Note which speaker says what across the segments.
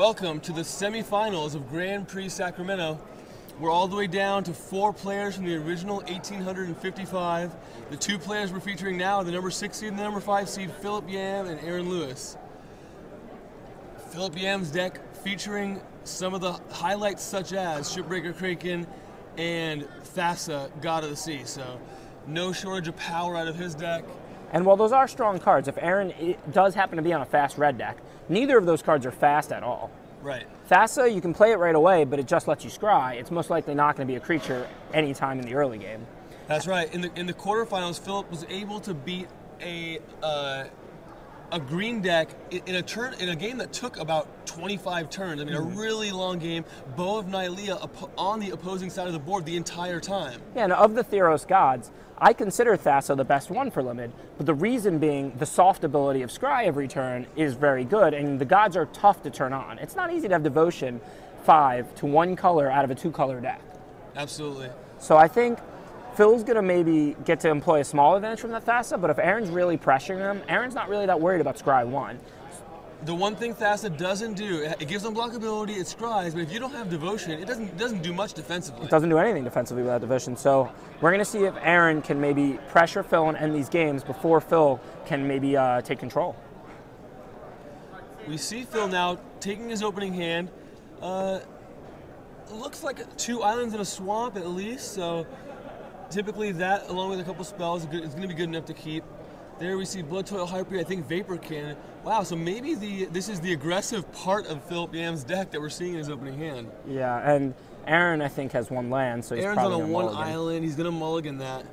Speaker 1: Welcome to the semifinals of Grand Prix Sacramento. We're all the way down to 4 players from the original 1855. The 2 players we're featuring now are the number 6 seed and the number 5 seed, Philip Yam and Aaron Lewis. Philip Yam's deck featuring some of the highlights such as Shipbreaker Kraken and Thassa, God of the Sea. So no shortage of power out of his deck.
Speaker 2: And while those are strong cards, if Aaron does happen to be on a fast red deck, neither of those cards are fast at all.
Speaker 1: Right.
Speaker 2: Thassa, you can play it right away, but it just lets you scry. It's most likely not going to be a creature anytime in the early game.
Speaker 1: That's right. In the quarterfinals, Philip was able to beat a green deck in a game that took about 25 turns. I mean, a really long game. Bow of Nylea on the opposing side of the board the entire time. Yeah,
Speaker 2: and of the Theros gods, I consider Thassa the best one for limited, but the reason being the soft ability of Scry every turn is very good, and the gods are tough to turn on. It's not easy to have Devotion 5 to 1 color out of a 2-color deck.
Speaker 1: Absolutely.
Speaker 2: So I think Phil's going to maybe get to employ a small advantage from that Thassa, but if Aaron's really pressuring him, Aaron's not really that worried about Scry 1.
Speaker 1: The one thing Thassa doesn't do, it gives them blockability, it scries, but if you don't have Devotion, it doesn't do much defensively.
Speaker 2: It doesn't do anything defensively without Devotion. So we're going to see if Aaron can maybe pressure Phil and end these games before Phil can maybe take control.
Speaker 1: We see Phil now taking his opening hand. Looks like 2 islands and a swamp at least, so typically that, along with a couple spells, is going to be good enough to keep. There we see Blood Toil Harpy, I think Vapor Cannon. Wow, so maybe this is the aggressive part of Philip Yam's deck that we're seeing in his opening hand.
Speaker 2: Yeah, and Aaron, I think, has 1 land, so he's
Speaker 1: Aaron's
Speaker 2: probably
Speaker 1: on a 1
Speaker 2: mulligan.
Speaker 1: island. He's going to mulligan that.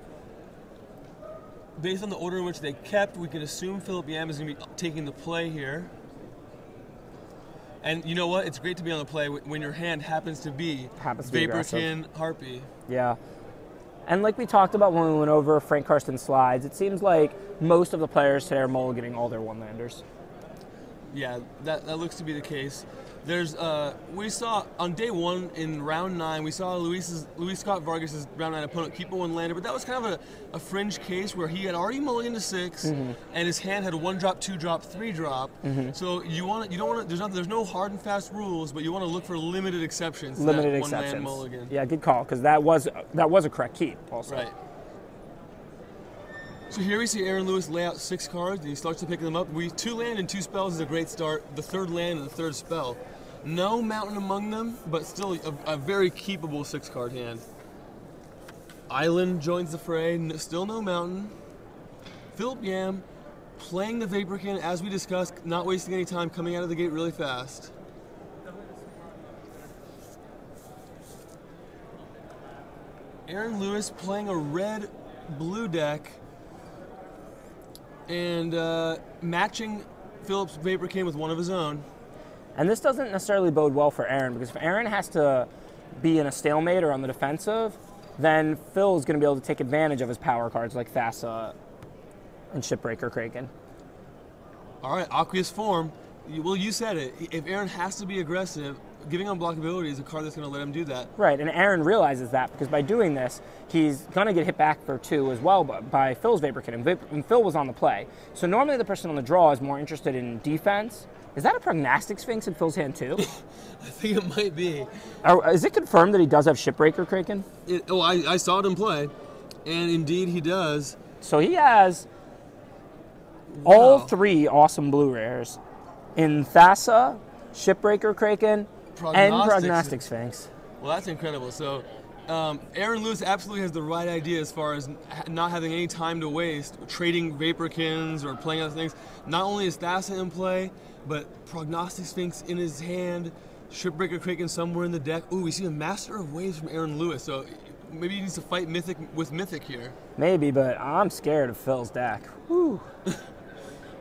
Speaker 1: Based on the order in which they kept, we can assume Philip Yam is going to be taking the play here. And you know what? It's great to be on the play when your hand happens to be Vaporkin Harpy.
Speaker 2: Yeah. And like we talked about when we went over Frank Karsten slides, it seems like most of the players today are mulliganing all their 1-landers.
Speaker 1: Yeah, that looks to be the case. There's we saw on day 1 in round 9, we saw Luis Scott Vargas' round 9 opponent keep a 1-lander, but that was kind of a fringe case where he had already mulliganed to 6, and his hand had a 1-drop, 2-drop, 3-drop. So there's no hard and fast rules, but you want to look for limited exceptions.
Speaker 2: Limited
Speaker 1: to that
Speaker 2: exceptions.
Speaker 1: 1-land mulligan.
Speaker 2: Yeah, good call, because that was a correct keep also.
Speaker 1: Right. So here we see Aaron Lewis lay out 6 cards, and he starts to pick them up. 2 land and 2 spells is a great start. The 3rd land and the 3rd spell. No mountain among them, but still a very keepable 6-card hand. Island joins the fray, still no mountain. Philip Yam playing the Vaporkin, as we discussed, not wasting any time, coming out of the gate really fast. Aaron Lewis playing a red-blue deck and matching Philip's Vaporkin with one of his own.
Speaker 2: And this doesn't necessarily bode well for Aaron, because if Aaron has to be in a stalemate or on the defensive, then Phil is going to be able to take advantage of his power cards like Thassa and Shipbreaker Kraken.
Speaker 1: All right, Aqueous Form. Well, you said it. If Aaron has to be aggressive, giving unblockability is a card that's going to let him do that.
Speaker 2: Right, and Aaron realizes that, because by doing this, he's going to get hit back for 2 as well by Phil's Vaporkin, and Phil was on the play. So normally the person on the draw is more interested in defense. Is that a Prognostic Sphinx in Phil's hand too?
Speaker 1: I think it might be.
Speaker 2: Is it confirmed that he does have Shipbreaker Kraken?
Speaker 1: I saw him play, and indeed he does.
Speaker 2: So he has all 3 awesome blue rares in Thassa, Shipbreaker Kraken, and Prognostic Sphinx.
Speaker 1: Well, that's incredible. So Aaron Lewis absolutely has the right idea as far as not having any time to waste, trading Vaporkins or playing other things. Not only is Thassa in play, but Prognostic Sphinx in his hand, Shipbreaker Kraken somewhere in the deck. Ooh, we see a Master of Waves from Aaron Lewis, so maybe he needs to fight Mythic with Mythic here.
Speaker 2: Maybe, but I'm scared of Phil's deck. Whew.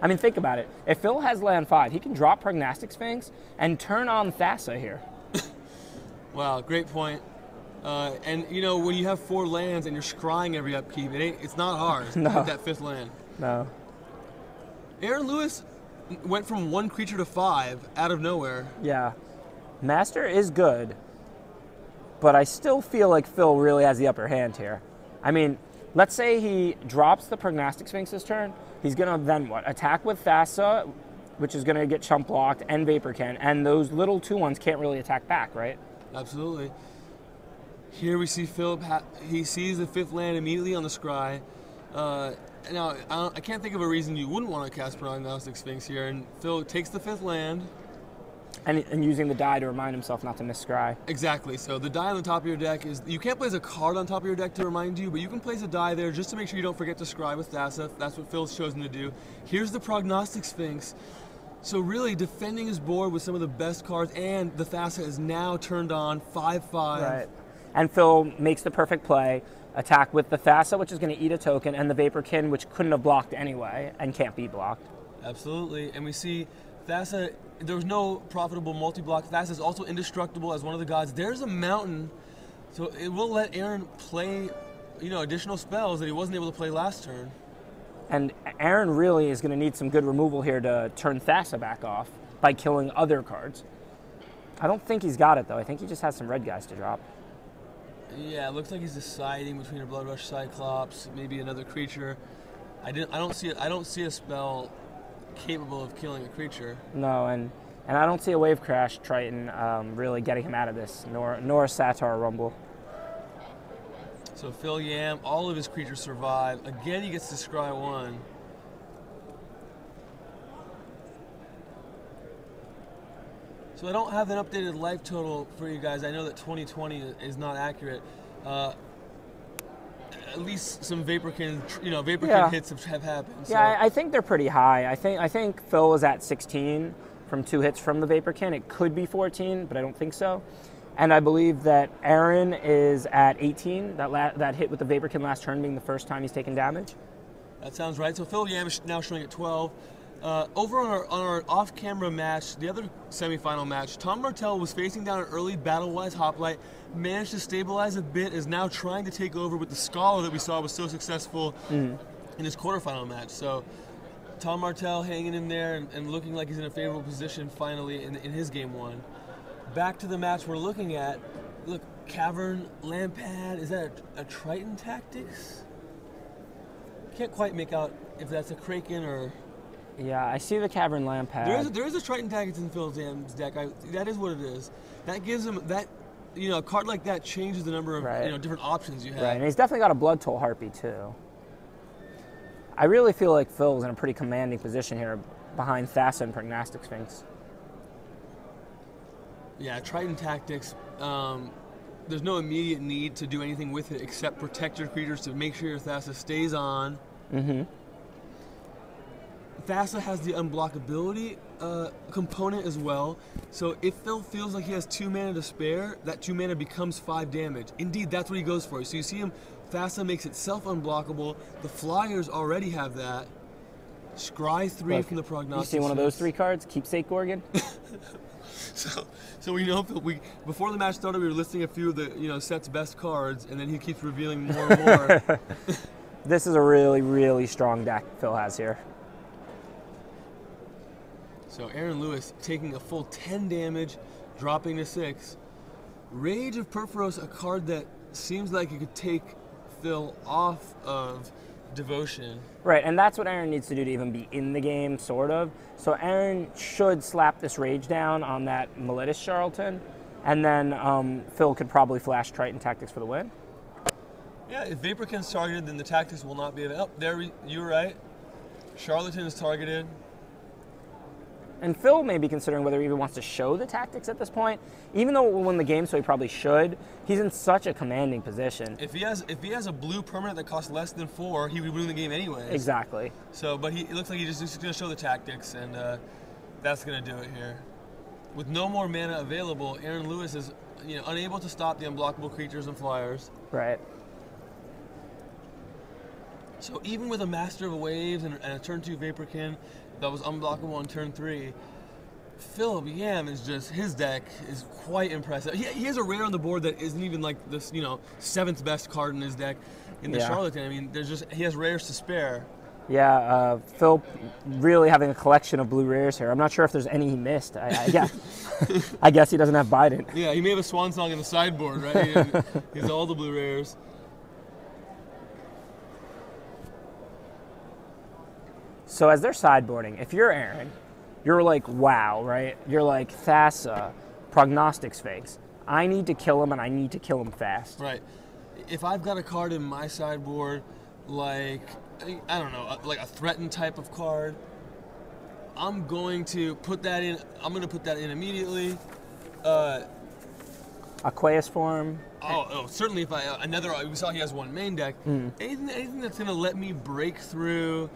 Speaker 2: I mean, think about it. If Phil has land 5, he can drop Prognostic Sphinx and turn on Thassa here.
Speaker 1: Wow, great point. And you know, when you have 4 lands and you're scrying every upkeep, it's not hard to hit that 5th land.
Speaker 2: No.
Speaker 1: Aaron Lewis went from 1 creature to 5 out of nowhere.
Speaker 2: Yeah. Master is good, but I still feel like Phil really has the upper hand here. I mean, let's say he drops the Prognostic Sphinx this turn. He's going to then what? Attack with Thassa which is going to get chump blocked, and Vapor Can, and those little 2/1s can't really attack back, right?
Speaker 1: Absolutely. Here we see Philip, he sees the 5th land immediately on the scry. Now, I can't think of a reason you wouldn't want to cast Prognostic Sphinx here, and Phil takes the 5th land.
Speaker 2: And using the die to remind himself not to miss scry.
Speaker 1: Exactly. So the die on the top of your deck is, you can't place a card on top of your deck to remind you, but you can place a die there just to make sure you don't forget to scry with Thassa. That's what Phil's chosen to do. Here's the Prognostic Sphinx. So really defending his board with some of the best cards, and the Thassa is now turned on 5/5.
Speaker 2: Right. And Phil makes the perfect play, attack with the Thassa, which is going to eat a token, and the Vaporkin, which couldn't have blocked anyway and can't be blocked.
Speaker 1: Absolutely. And we see Thassa, there was no profitable multi-block. Thassa is also indestructible as one of the gods. There's a mountain, so it will let Aaron play, additional spells that he wasn't able to play last turn.
Speaker 2: And Aaron really is going to need some good removal here to turn Thassa back off by killing other cards. I don't think he's got it, though. I think he just has some red guys to drop.
Speaker 1: Yeah, it looks like he's deciding between a Bloodrush Cyclops, maybe another creature. I don't see a spell capable of killing a creature.
Speaker 2: No, and I don't see a Wave Crash Triton really getting him out of this, nor a Satar Rumble.
Speaker 1: So Phil Yam, all of his creatures survive. Again, he gets to scry 1. So I don't have an updated life total for you guys. I know that 2020 is not accurate. At least some Vaporkin, Vaporkin hits have happened. So.
Speaker 2: Yeah, I think they're pretty high. I think Phil was at 16 from 2 hits from the Vaporkin. It could be 14, but I don't think so. And I believe that Aaron is at 18. That hit with the Vaporkin last turn being the first time he's taken damage.
Speaker 1: That sounds right. So Phil Yam is now showing at 12. Over on our off-camera match, the other semifinal match, Tom Martell was facing down an early Battle-Wise Hoplite, managed to stabilize a bit, is now trying to take over with the Scholar that we saw was so successful in his quarterfinal match. So Tom Martell hanging in there and looking like he's in a favorable position finally in his game 1. Back to the match we're looking at. Look, Cavern, Lampad, is that a Triton Tactics? Can't quite make out if that's a Kraken or...
Speaker 2: Yeah, I see the Cavern Lampad.
Speaker 1: There is a Triton Tactics in Phil's deck. That is what it is. That gives him that, a card like that changes the number of different options you have.
Speaker 2: Right, and he's definitely got a Blood Toll Harpy too. I really feel like Phil's in a pretty commanding position here behind Thassa and Prognostic Sphinx.
Speaker 1: Yeah, Triton Tactics, there's no immediate need to do anything with it except protect your creatures to make sure your Thassa stays on. Thassa has the unblockability component as well, so if Phil feels like he has 2 mana to spare, that 2 mana becomes 5 damage. Indeed, that's what he goes for. So you see him, Thassa makes itself unblockable. The Flyers already have that. Scry 3 from the Prognostic.
Speaker 2: You see one of those 3 cards? Keepsake Gorgon?
Speaker 1: So we know before the match started, we were listing a few of the set's best cards, and then he keeps revealing more and more.
Speaker 2: This is a really, really strong deck Phil has here.
Speaker 1: So Aaron Lewis taking a full 10 damage, dropping to 6. Rage of Perforos, a card that seems like it could take Phil off of Devotion.
Speaker 2: Right, and that's what Aaron needs to do to even be in the game, sort of. So Aaron should slap this Rage down on that Melitus Charlatan, and then Phil could probably flash Triton Tactics for the win.
Speaker 1: Yeah, if Vaporkin's targeted, then the Tactics will not be available. You were right. Charlatan is targeted.
Speaker 2: And Phil may be considering whether he even wants to show the Tactics at this point. Even though it will win the game, so he probably should, he's in such a commanding position.
Speaker 1: If he has a blue permanent that costs less than 4, he would win the game anyways.
Speaker 2: Exactly.
Speaker 1: So, but it looks like he's just going to show the Tactics, and that's going to do it here. With no more mana available, Aaron Lewis is unable to stop the unblockable creatures and flyers.
Speaker 2: Right.
Speaker 1: So even with a Master of Waves and a turn 2 Vaporkin that was unblockable on turn 3, Philip Yam is just, his deck is quite impressive. He has a rare on the board that isn't even like this, 7th best card in his deck in the Charlatan. I mean, he has rares to spare.
Speaker 2: Yeah, Phil really having a collection of blue rares here. I'm not sure if there's any he missed. I guess he doesn't have Biden.
Speaker 1: Yeah, he may have a Swan Song in the sideboard, right? He has all the blue rares.
Speaker 2: So as they're sideboarding, if you're Aaron, you're like, wow, right? You're like, Thassa, Prognostic Sphinx. I need to kill him, and I need to kill him fast.
Speaker 1: Right. If I've got a card in my sideboard, like, I don't know, like a threatened type of card, I'm going to put that in. I'm going to put that in immediately.
Speaker 2: Aqueous form.
Speaker 1: Certainly. If we saw he has one main deck. Anything that's going to let me break through,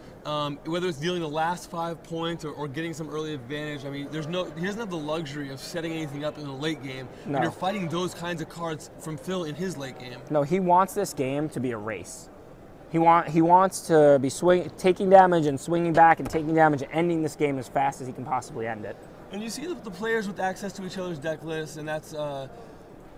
Speaker 1: whether it's dealing the last 5 points or getting some early advantage. I mean, he doesn't have the luxury of setting anything up in the late game.
Speaker 2: No.
Speaker 1: And you're fighting those kinds of cards from Phil in his late game.
Speaker 2: No, he wants this game to be a race. He wants to be taking damage and swinging back and taking damage and ending this game as fast as he can possibly end it.
Speaker 1: And you see the players with access to each other's deck lists, and that's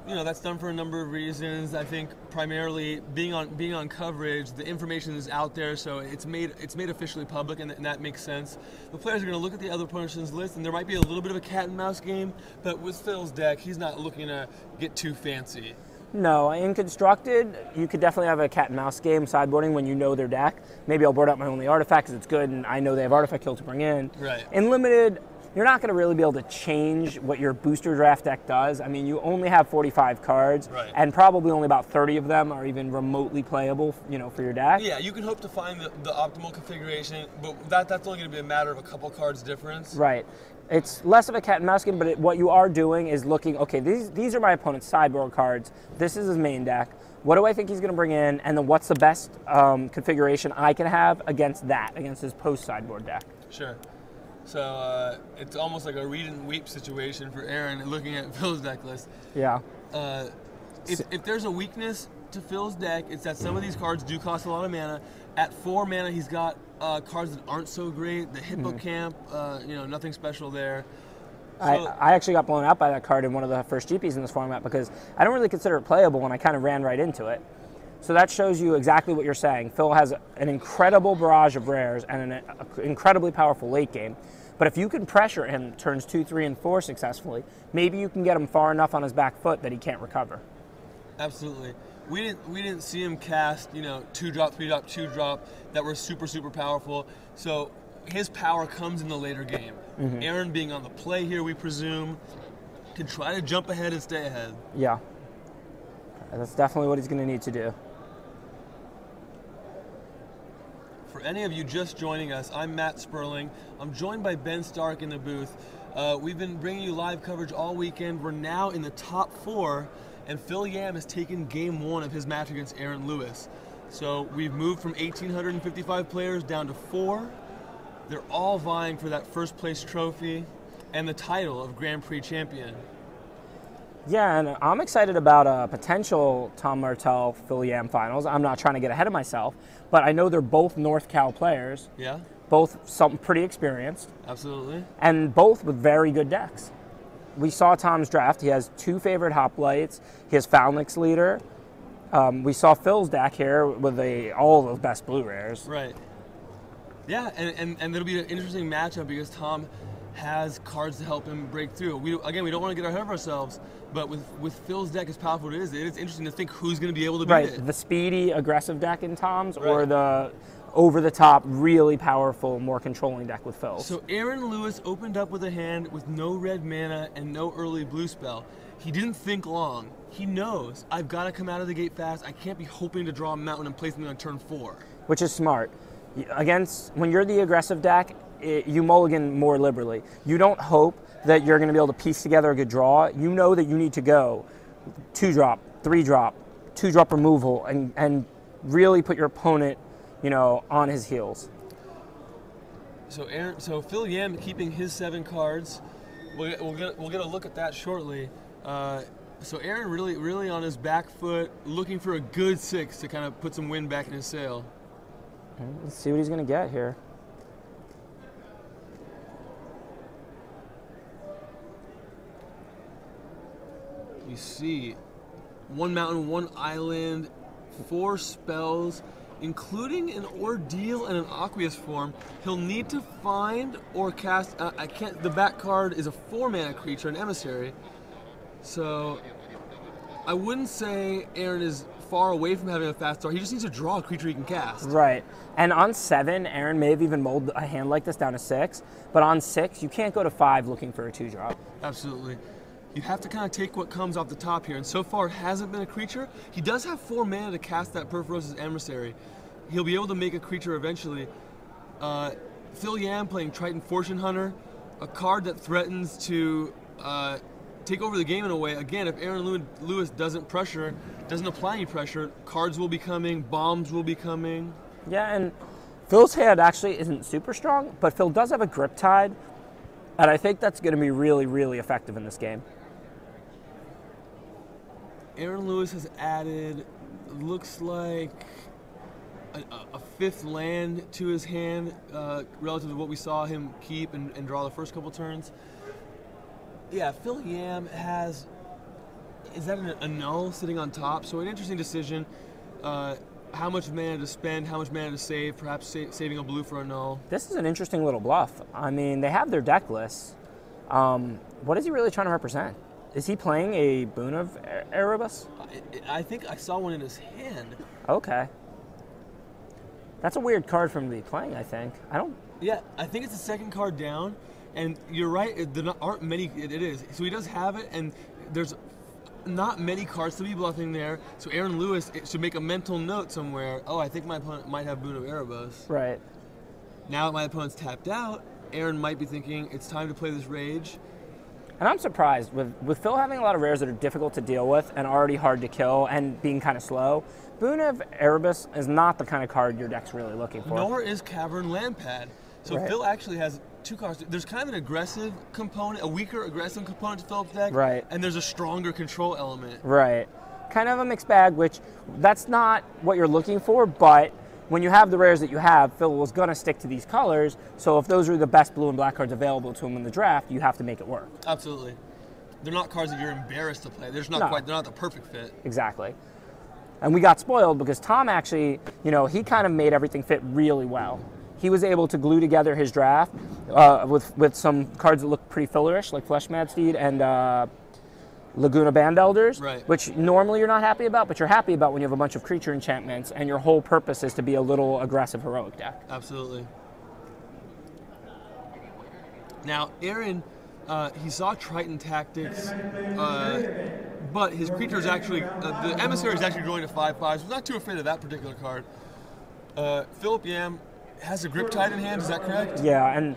Speaker 1: that's done for a number of reasons. I think primarily being on coverage, the information is out there, so it's made officially public, and that makes sense. The players are going to look at the other person's list, and there might be a little bit of a cat and mouse game, but with Phil's deck, he's not looking to get too fancy.
Speaker 2: No, in Constructed, you could definitely have a cat and mouse game sideboarding when you know their deck. Maybe I'll board out my only artifact because it's good, and I know they have artifact kill to bring in.
Speaker 1: Right.
Speaker 2: In Limited, you're not going to really be able to change what your booster draft deck does. I mean, you only have 45 cards,
Speaker 1: right,
Speaker 2: and probably only about 30 of them are even remotely playable, for your deck.
Speaker 1: Yeah, you can hope to find the optimal configuration, but that's only going to be a matter of a couple cards difference.
Speaker 2: Right. It's less of a cat and mouse game, but what you are doing is looking, okay, these are my opponent's sideboard cards. This is his main deck. What do I think he's going to bring in, and then what's the best configuration I can have against his post-sideboard deck?
Speaker 1: Sure. So it's almost like a read and weep situation for Aaron looking at Phil's deck list.
Speaker 2: Yeah.
Speaker 1: If there's a weakness to Phil's deck, it's that some of these cards do cost a lot of mana. At 4 mana, he's got cards that aren't so great. The Hippocamp, nothing special there. So,
Speaker 2: I actually got blown out by that card in one of the first GPs in this format because I don't really consider it playable when I kind of ran right into it. So that shows you exactly what you're saying. Phil has an incredible barrage of rares and an incredibly powerful late game. But if you can pressure him turns 2, 3, and 4 successfully, maybe you can get him far enough on his back foot that he can't recover.
Speaker 1: Absolutely. We didn't see him cast 2-drop, 3-drop, 2-drop that were super, super powerful. So his power comes in the later game. Aaron being on the play here, we presume, can try to jump ahead and stay ahead.
Speaker 2: Yeah. That's definitely what he's going to need to do.
Speaker 1: For any of you just joining us, I'm Matt Sperling. I'm joined by Ben Stark in the booth. We've been bringing you live coverage all weekend. We're now in the top 4, and Phil Yam has taken game 1 of his match against Aaron Lewis. So we've moved from 1,855 players down to 4. They're all vying for that first place trophy and the title of Grand Prix champion.
Speaker 2: Yeah, and I'm excited about a potential Tom Martell Phil Yam finals. I'm not trying to get ahead of myself, but I know they're both North Cal players.
Speaker 1: Yeah.
Speaker 2: Both something pretty experienced.
Speaker 1: Absolutely. And
Speaker 2: both with very good decks. We saw Tom's draft. He has 2 favorite hoplites. He has Falnix leader. We saw Phil's deck here with all the best blue rares.
Speaker 1: Right. Yeah, and it'll be an interesting matchup because Tom has cards to help him break through. We don't want to get ahead of ourselves, but with Phil's deck as powerful as it is interesting to think who's going to be able to beat it.
Speaker 2: Right, the speedy, aggressive deck in Tom's, or the over-the-top, really powerful, more controlling deck with Phil's.
Speaker 1: So Aaron Lewis opened up with a hand with no red mana and no early blue spell. He didn't think long. He knows, I've got to come out of the gate fast. I can't be hoping to draw a mountain and place me on turn 4.
Speaker 2: Which is smart. When you're the aggressive deck, you mulligan more liberally. You don't hope that you're going to be able to piece together a good draw. You know that you need to go 2-drop, 3-drop, 2-drop removal, and really put your opponent, on his heels.
Speaker 1: So Phil Yam keeping his 7 cards. We'll get a look at that shortly. So Aaron really on his back foot, looking for a good 6 to kind of put some wind back in his sail.
Speaker 2: Let's see what he's going to get here.
Speaker 1: You see 1 mountain, 1 island, 4 spells, including an Ordeal and an Aqueous form. He'll need to find or cast. The back card is a 4-mana creature, an emissary. So I wouldn't say Aaron is far away from having a fast start. He just needs to draw a creature he can cast.
Speaker 2: Right. And on 7, Aaron may have even mulled a hand like this down to 6. But on 6, you can't go to 5 looking for a 2-drop.
Speaker 1: Absolutely. You have to kind of take what comes off the top here. And so far, it hasn't been a creature. He does have 4 mana to cast that Perforos's Emissary. He'll be able to make a creature eventually. Phil Yam playing Triton Fortune Hunter, a card that threatens to take over the game in a way. Again, if Aaron Lewis doesn't apply any pressure, cards will be coming, bombs will be coming.
Speaker 2: Yeah, and Phil's hand actually isn't super strong, but Phil does have a Grip Tide, and I think that's going to be really, really effective in this game.
Speaker 1: Aaron Lewis has added, looks like, a 5th land to his hand relative to what we saw him keep and draw the first couple turns. Yeah, Phil Yam has, is that a null sitting on top? So an interesting decision. How much mana to spend, how much mana to save, perhaps saving a blue for a null.
Speaker 2: This is an interesting little bluff. I mean, they have their deck lists. What is he really trying to represent? Is he playing a Boon of Erebus?
Speaker 1: I think I saw one in his hand.
Speaker 2: Okay. That's a weird card for him to be playing, I think.
Speaker 1: Yeah, I think it's the second card down, and you're right, there aren't many, it is. So he does have it, and there's not many cards to be bluffing there, so Aaron Lewis should make a mental note somewhere, oh, I think my opponent might have Boon of Erebus.
Speaker 2: Right.
Speaker 1: Now that my opponent's tapped out, Aaron might be thinking, it's time to play this Rage.
Speaker 2: And I'm surprised, with Phil having a lot of rares that are difficult to deal with and already hard to kill and being kind of slow, Boon of Erebus is not the kind of card your deck's really looking for.
Speaker 1: Nor is Cavern Lampad. So
Speaker 2: right.
Speaker 1: Phil actually has 2 cards. There's kind of an aggressive component, a weaker aggressive component to Phil's deck.
Speaker 2: Right.
Speaker 1: And there's a stronger control element.
Speaker 2: Right. Kind of a mixed bag, which that's not what you're looking for, but when you have the rares that you have, Phil was going to stick to these colors, so if those are the best blue and black cards available to him in the draft, you have to make it work.
Speaker 1: Absolutely. They're not cards that you're embarrassed to play. They're just not quite, they're not the perfect fit.
Speaker 2: Exactly. And we got spoiled because Tom actually, he kind of made everything fit really well. He was able to glue together his draft with some cards that look pretty fillerish, like Flesh Mad Steed and Laguna Band Elders,
Speaker 1: right.
Speaker 2: Which normally you're not happy about, but you're happy about when you have a bunch of creature enchantments and your whole purpose is to be a little aggressive heroic deck.
Speaker 1: Absolutely. Now, Aaron, he saw Triton Tactics, but his creature is actually, the Emissary is actually going to 5/5, so he's not too afraid of that particular card. Philip Yam has a Grip Tide in hand, is that correct?
Speaker 2: Yeah, and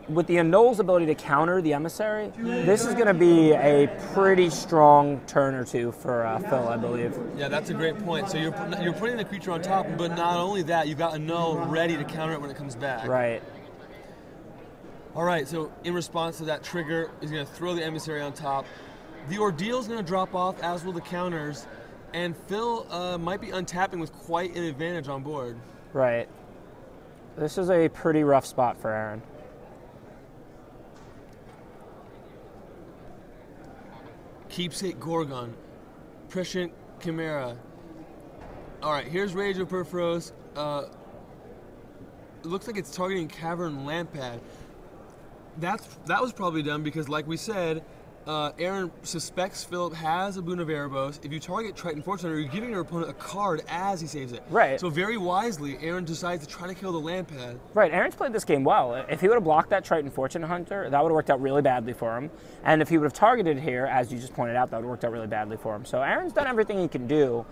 Speaker 2: with the Annul's ability to counter the Emissary, this is going to be a pretty strong turn or two for Phil, I believe.
Speaker 1: Yeah, that's a great point. So you're putting the creature on top, but not only that, you've got Annul ready to counter it when it comes back.
Speaker 2: Right.
Speaker 1: All right, so in response to that trigger, he's going to throw the Emissary on top. The Ordeal is going to drop off, as will the counters, and Phil might be untapping with quite an advantage on board.
Speaker 2: Right. This is a pretty rough spot for Aaron.
Speaker 1: Keepsake Gorgon, Prescient Chimera. All right, here's Rage of Perforos. It looks like it's targeting Cavern Lampad. That was probably done because, like we said, Aaron suspects Philip has a Boon of Erebos. If you target Triton Fortune Hunter, you're giving your opponent a card as he saves it.
Speaker 2: Right.
Speaker 1: So very wisely, Aaron decides to try to kill the Lampad.
Speaker 2: Right, Aaron's played this game well. If he would have blocked that Triton Fortune Hunter, that would have worked out really badly for him. And if he would have targeted here, as you just pointed out, that would have worked out really badly for him. So Aaron's done everything he can do.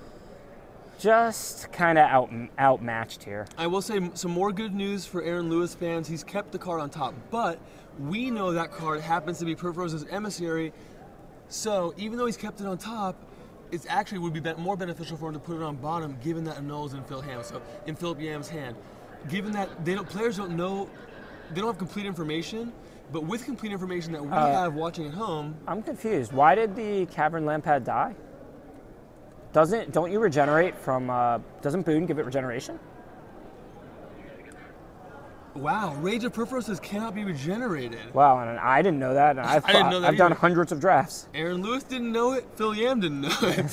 Speaker 2: Just kind of outmatched here.
Speaker 1: I will say some more good news for Aaron Lewis fans. He's kept the card on top, but we know that card happens to be Perforos's Emissary. So even though he's kept it on top, it actually would be more beneficial for him to put it on bottom, given that Annul's in Philip Yam's hand. Given that players don't know, they don't have complete information, but with complete information that we have watching at home.
Speaker 2: I'm confused. Why did the Cavern Lampad die? Don't you regenerate from, doesn't Boon give it regeneration?
Speaker 1: Wow, Rage of Perforos cannot be regenerated.
Speaker 2: Wow, and I didn't know that. And
Speaker 1: I didn't know that
Speaker 2: I've done hundreds of drafts.
Speaker 1: Aaron Lewis didn't know it. Phil Yam didn't know it.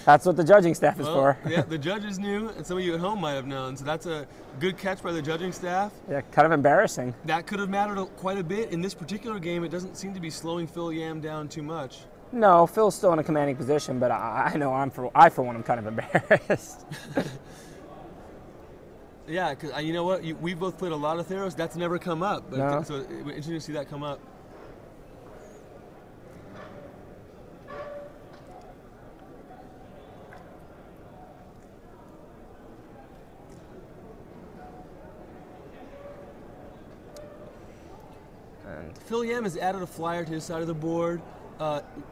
Speaker 2: That's what the judging staff is for.
Speaker 1: Yeah, the judges knew, and some of you at home might have known. So that's a good catch by the judging staff.
Speaker 2: Yeah, kind of embarrassing.
Speaker 1: That could have mattered quite a bit. In this particular game, it doesn't seem to be slowing Phil Yam down too much.
Speaker 2: No, Phil's still in a commanding position, but I know I for one am kind of embarrassed.
Speaker 1: Yeah, because you know what? We both played a lot of Theros. That's never come up. But
Speaker 2: No.
Speaker 1: So it's interesting to see that come up. Phil Yam has added a flyer to his side of the board.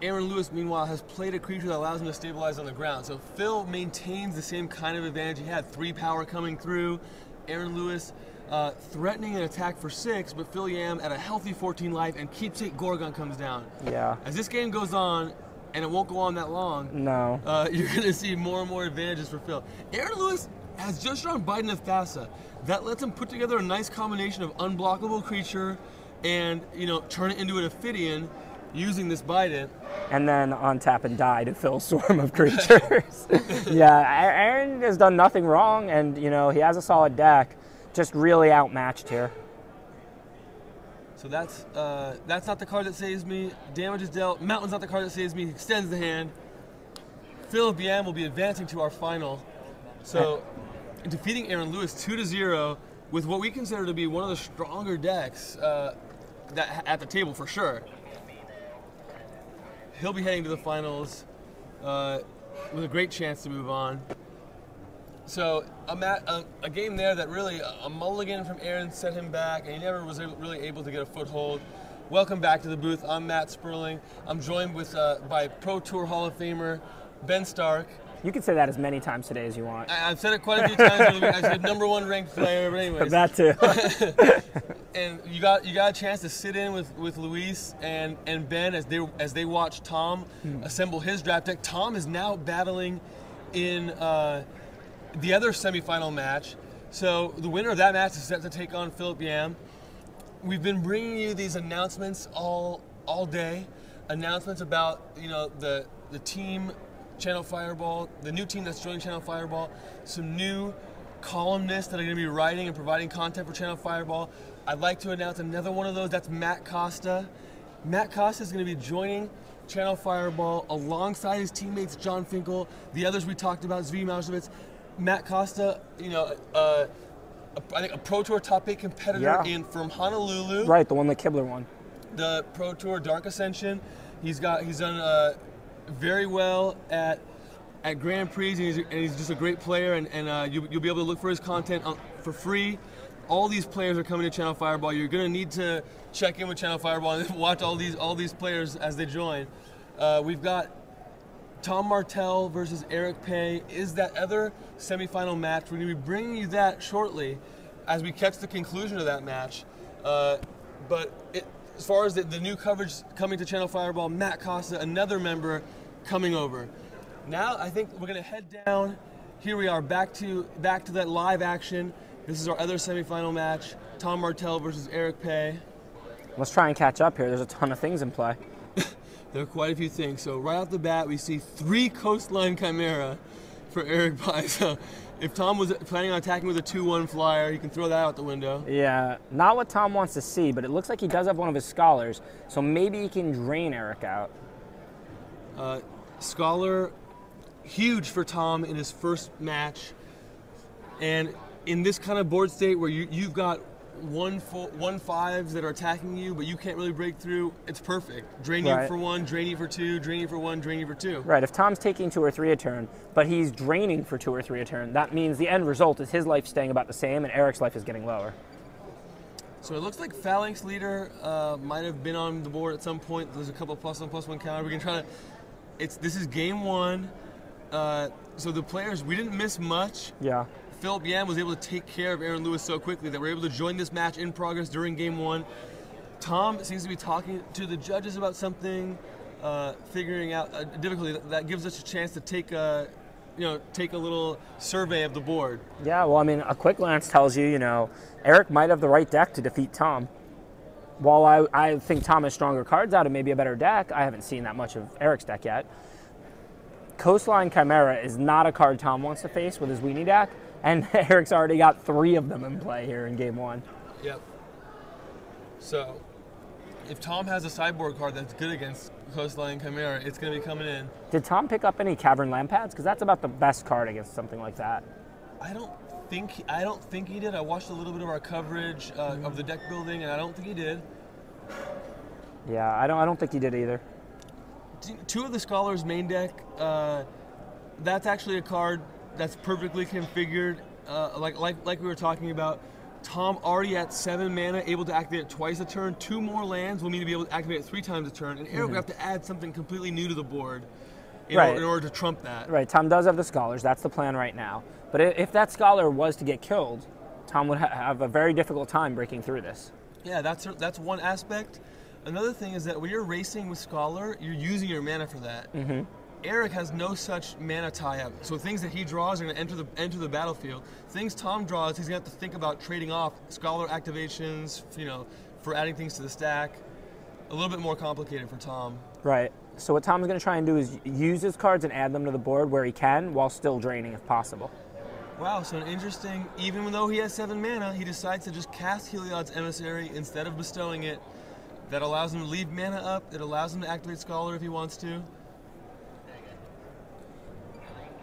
Speaker 1: Aaron Lewis, meanwhile, has played a creature that allows him to stabilize on the ground. So Phil maintains the same kind of advantage he had. 3 power coming through. Aaron Lewis threatening an attack for 6, but Phil Yam at a healthy 14 life, and Keepsake Gorgon comes down.
Speaker 2: Yeah.
Speaker 1: As this game goes on, and it won't go on that long,
Speaker 2: No.
Speaker 1: you're going to see more and more advantages for Phil. Aaron Lewis has just drawn Biden of Thassa. That lets him put together a nice combination of unblockable creature and, turn it into an Ophidian using this Biden.
Speaker 2: And then on tap and die to Phil's swarm of creatures. Yeah, Aaron has done nothing wrong, and, he has a solid deck. Just really outmatched here.
Speaker 1: So that's not the card that saves me. Damage is dealt. Mountain's not the card that saves me. Extends the hand. Phil Yam will be advancing to our final. So, defeating Aaron Lewis 2-0 with what we consider to be one of the stronger decks that at the table for sure. He'll be heading to the finals with a great chance to move on. So a game there that really a mulligan from Aaron set him back, and he never was really able to get a foothold. Welcome back to the booth. I'm Matt Sperling. I'm joined by Pro Tour Hall of Famer Ben Stark.
Speaker 2: You can say that as many times today as you want.
Speaker 1: I've said it quite a few times. I said #1 ranked player, but anyways.
Speaker 2: That too.
Speaker 1: And you got a chance to sit in with Luis and Ben as they watch Tom assemble his draft deck. Tom is now battling in the other semifinal match. So the winner of that match is set to take on Philip Yam. We've been bringing you these announcements all day. Announcements about the team Channel Fireball, the new team that's joining Channel Fireball, some new columnists that are going to be writing and providing content for Channel Fireball. I'd like to announce another one of those. That's Matt Costa. Matt Costa is going to be joining Channel Fireball alongside his teammates John Finkel, the others we talked about, Zvi Mausowitz. Matt Costa, I think a Pro Tour top 8 competitor from Honolulu.
Speaker 2: Right, the one that Kibler won.
Speaker 1: The Pro Tour Dark Ascension. He's done very well at Grand Prix, and he's just a great player, and you'll be able to look for his content for free. All these players are coming to Channel Fireball. You're going to need to check in with Channel Fireball and watch all these players as they join. We've got Tom Martell versus Eric Pay is that other semifinal match. We're going to be bringing you that shortly as we catch the conclusion of that match. As far as the new coverage coming to Channel Fireball, Matt Costa, another member, coming over. Now I think we're going to head down. Here we are, back to that live action. This is our other semifinal match, Tom Martell versus Eric Pay.
Speaker 2: Let's try and catch up here. There's a ton of things in play.
Speaker 1: There are quite a few things. So right off the bat, we see 3 Coastline Chimera for Eric Pye. So if Tom was planning on attacking with a 2-1 flyer, he can throw that out the window.
Speaker 2: Yeah, not what Tom wants to see, but it looks like he does have one of his Scholars, so maybe he can drain Eric out.
Speaker 1: Scholar, huge for Tom in his first match. And in this kind of board state where you've got 1/5s that are attacking you, but you can't really break through, it's perfect. Drain you for 1, drain you for 2, drain you for 1, drain you for 2.
Speaker 2: Right, if Tom's taking 2 or 3 a turn, but he's draining for 2 or 3 a turn, that means the end result is his life staying about the same and Eric's life is getting lower.
Speaker 1: So it looks like Phalanx Leader might have been on the board at some point. There's a couple +1/+1 counter. We can try to. This is game 1. So the players, we didn't miss much.
Speaker 2: Yeah.
Speaker 1: Philip Yam was able to take care of Aaron Lewis so quickly that we're able to join this match in progress during game 1. Tom seems to be talking to the judges about something, figuring out a difficulty. That gives us a chance to take a little survey of the board.
Speaker 2: Yeah, well, I mean, a quick glance tells you, Eric might have the right deck to defeat Tom. While I think Tom has stronger cards out and maybe a better deck, I haven't seen that much of Eric's deck yet. Coastline Chimera is not a card Tom wants to face with his weenie deck, and Eric's already got 3 of them in play here in game 1.
Speaker 1: Yep. So, if Tom has a sideboard card that's good against Coastline Chimera. It's going to be coming in.
Speaker 2: Did Tom pick up any Cavern Lampads? Because that's about the best card against something like that.
Speaker 1: I don't think he did. I watched a little bit of our coverage of the deck building, and I don't think he did.
Speaker 2: Yeah, I don't think he did either.
Speaker 1: Two of the Scholars main deck, that's actually a card that's perfectly configured, like we were talking about. Tom already at 7 mana, able to activate it twice a turn. 2 more lands will need to be able to activate it 3 times a turn, and Eric would have to add something completely new to the board in order to trump that.
Speaker 2: Right, Tom does have the Scholars. That's the plan right now. But if that Scholar was to get killed, Tom would have a very difficult time breaking through this.
Speaker 1: Yeah, that's one aspect. Another thing is that when you're racing with Scholar, you're using your mana for that. Eric has no such mana tie-up, so things that he draws are going to enter the battlefield. Things Tom draws, he's going to have to think about trading off Scholar activations, for adding things to the stack. A little bit more complicated for Tom.
Speaker 2: Right. So what Tom's going to try and do is use his cards and add them to the board where he can, while still draining if possible.
Speaker 1: Wow, so an interesting. Even though he has 7 mana, he decides to just cast Heliod's Emissary instead of bestowing it. That allows him to leave mana up. It allows him to activate Scholar if he wants to.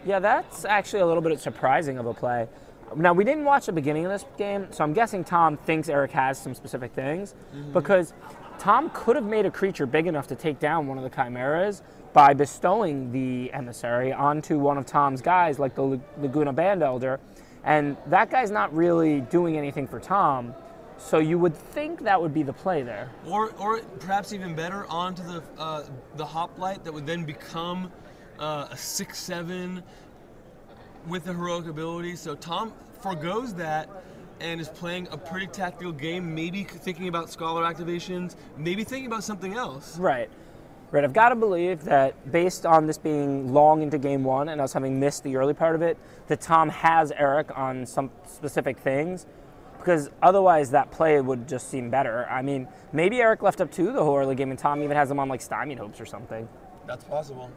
Speaker 2: Yeah, that's actually a little bit surprising of a play. Now, we didn't watch the beginning of this game, so I'm guessing Tom thinks Eric has some specific things, because Tom could have made a creature big enough to take down one of the Chimeras by bestowing the Emissary onto one of Tom's guys, like the Laguna Band Elder, and that guy's not really doing anything for Tom, so you would think that would be the play there.
Speaker 1: Or perhaps even better, onto the Hoplite that would then become a 6/7 with the heroic ability. So Tom forgoes that and is playing a pretty tactical game, maybe thinking about Scholar activations, maybe thinking about something else.
Speaker 2: Right. Right, I've got to believe that based on this being long into game 1 and us having missed the early part of it, that Tom has Eric on some specific things, because otherwise that play would just seem better. I mean, maybe Eric left up 2 the whole early game and Tom even has him on like Stymied Hopes or something.
Speaker 1: That's possible.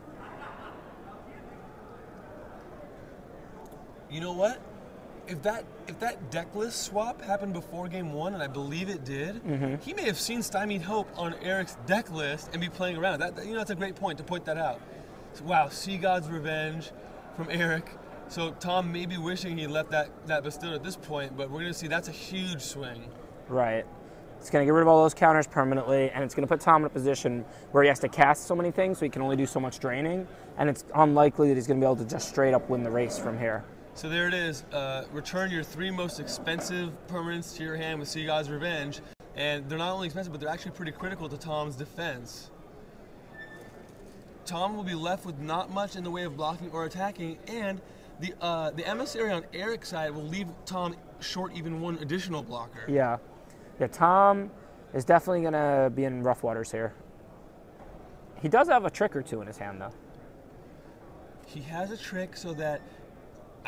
Speaker 1: You know what? If that deck list swap happened before game 1, and I believe it did, he may have seen Stymied Hope on Eric's deck list and be playing around. That's a great point to point that out. So, wow, Sea God's Revenge from Eric. So Tom may be wishing he left that bestowed at this point, but we're going to see that's a huge swing.
Speaker 2: Right. It's going to get rid of all those counters permanently, and it's going to put Tom in a position where he has to cast so many things, so he can only do so much draining, and it's unlikely that he's going to be able to just straight up win the race from here.
Speaker 1: So there it is. Return your 3 most expensive permanents to your hand with Sea God's Revenge. And they're not only expensive, but they're actually pretty critical to Tom's defense. Tom will be left with not much in the way of blocking or attacking, and the Emissary on Eric's side will leave Tom short even 1 additional blocker.
Speaker 2: Yeah. Yeah, Tom is definitely going to be in rough waters here. He does have a trick or 2 in his hand, though.
Speaker 1: He has a trick so that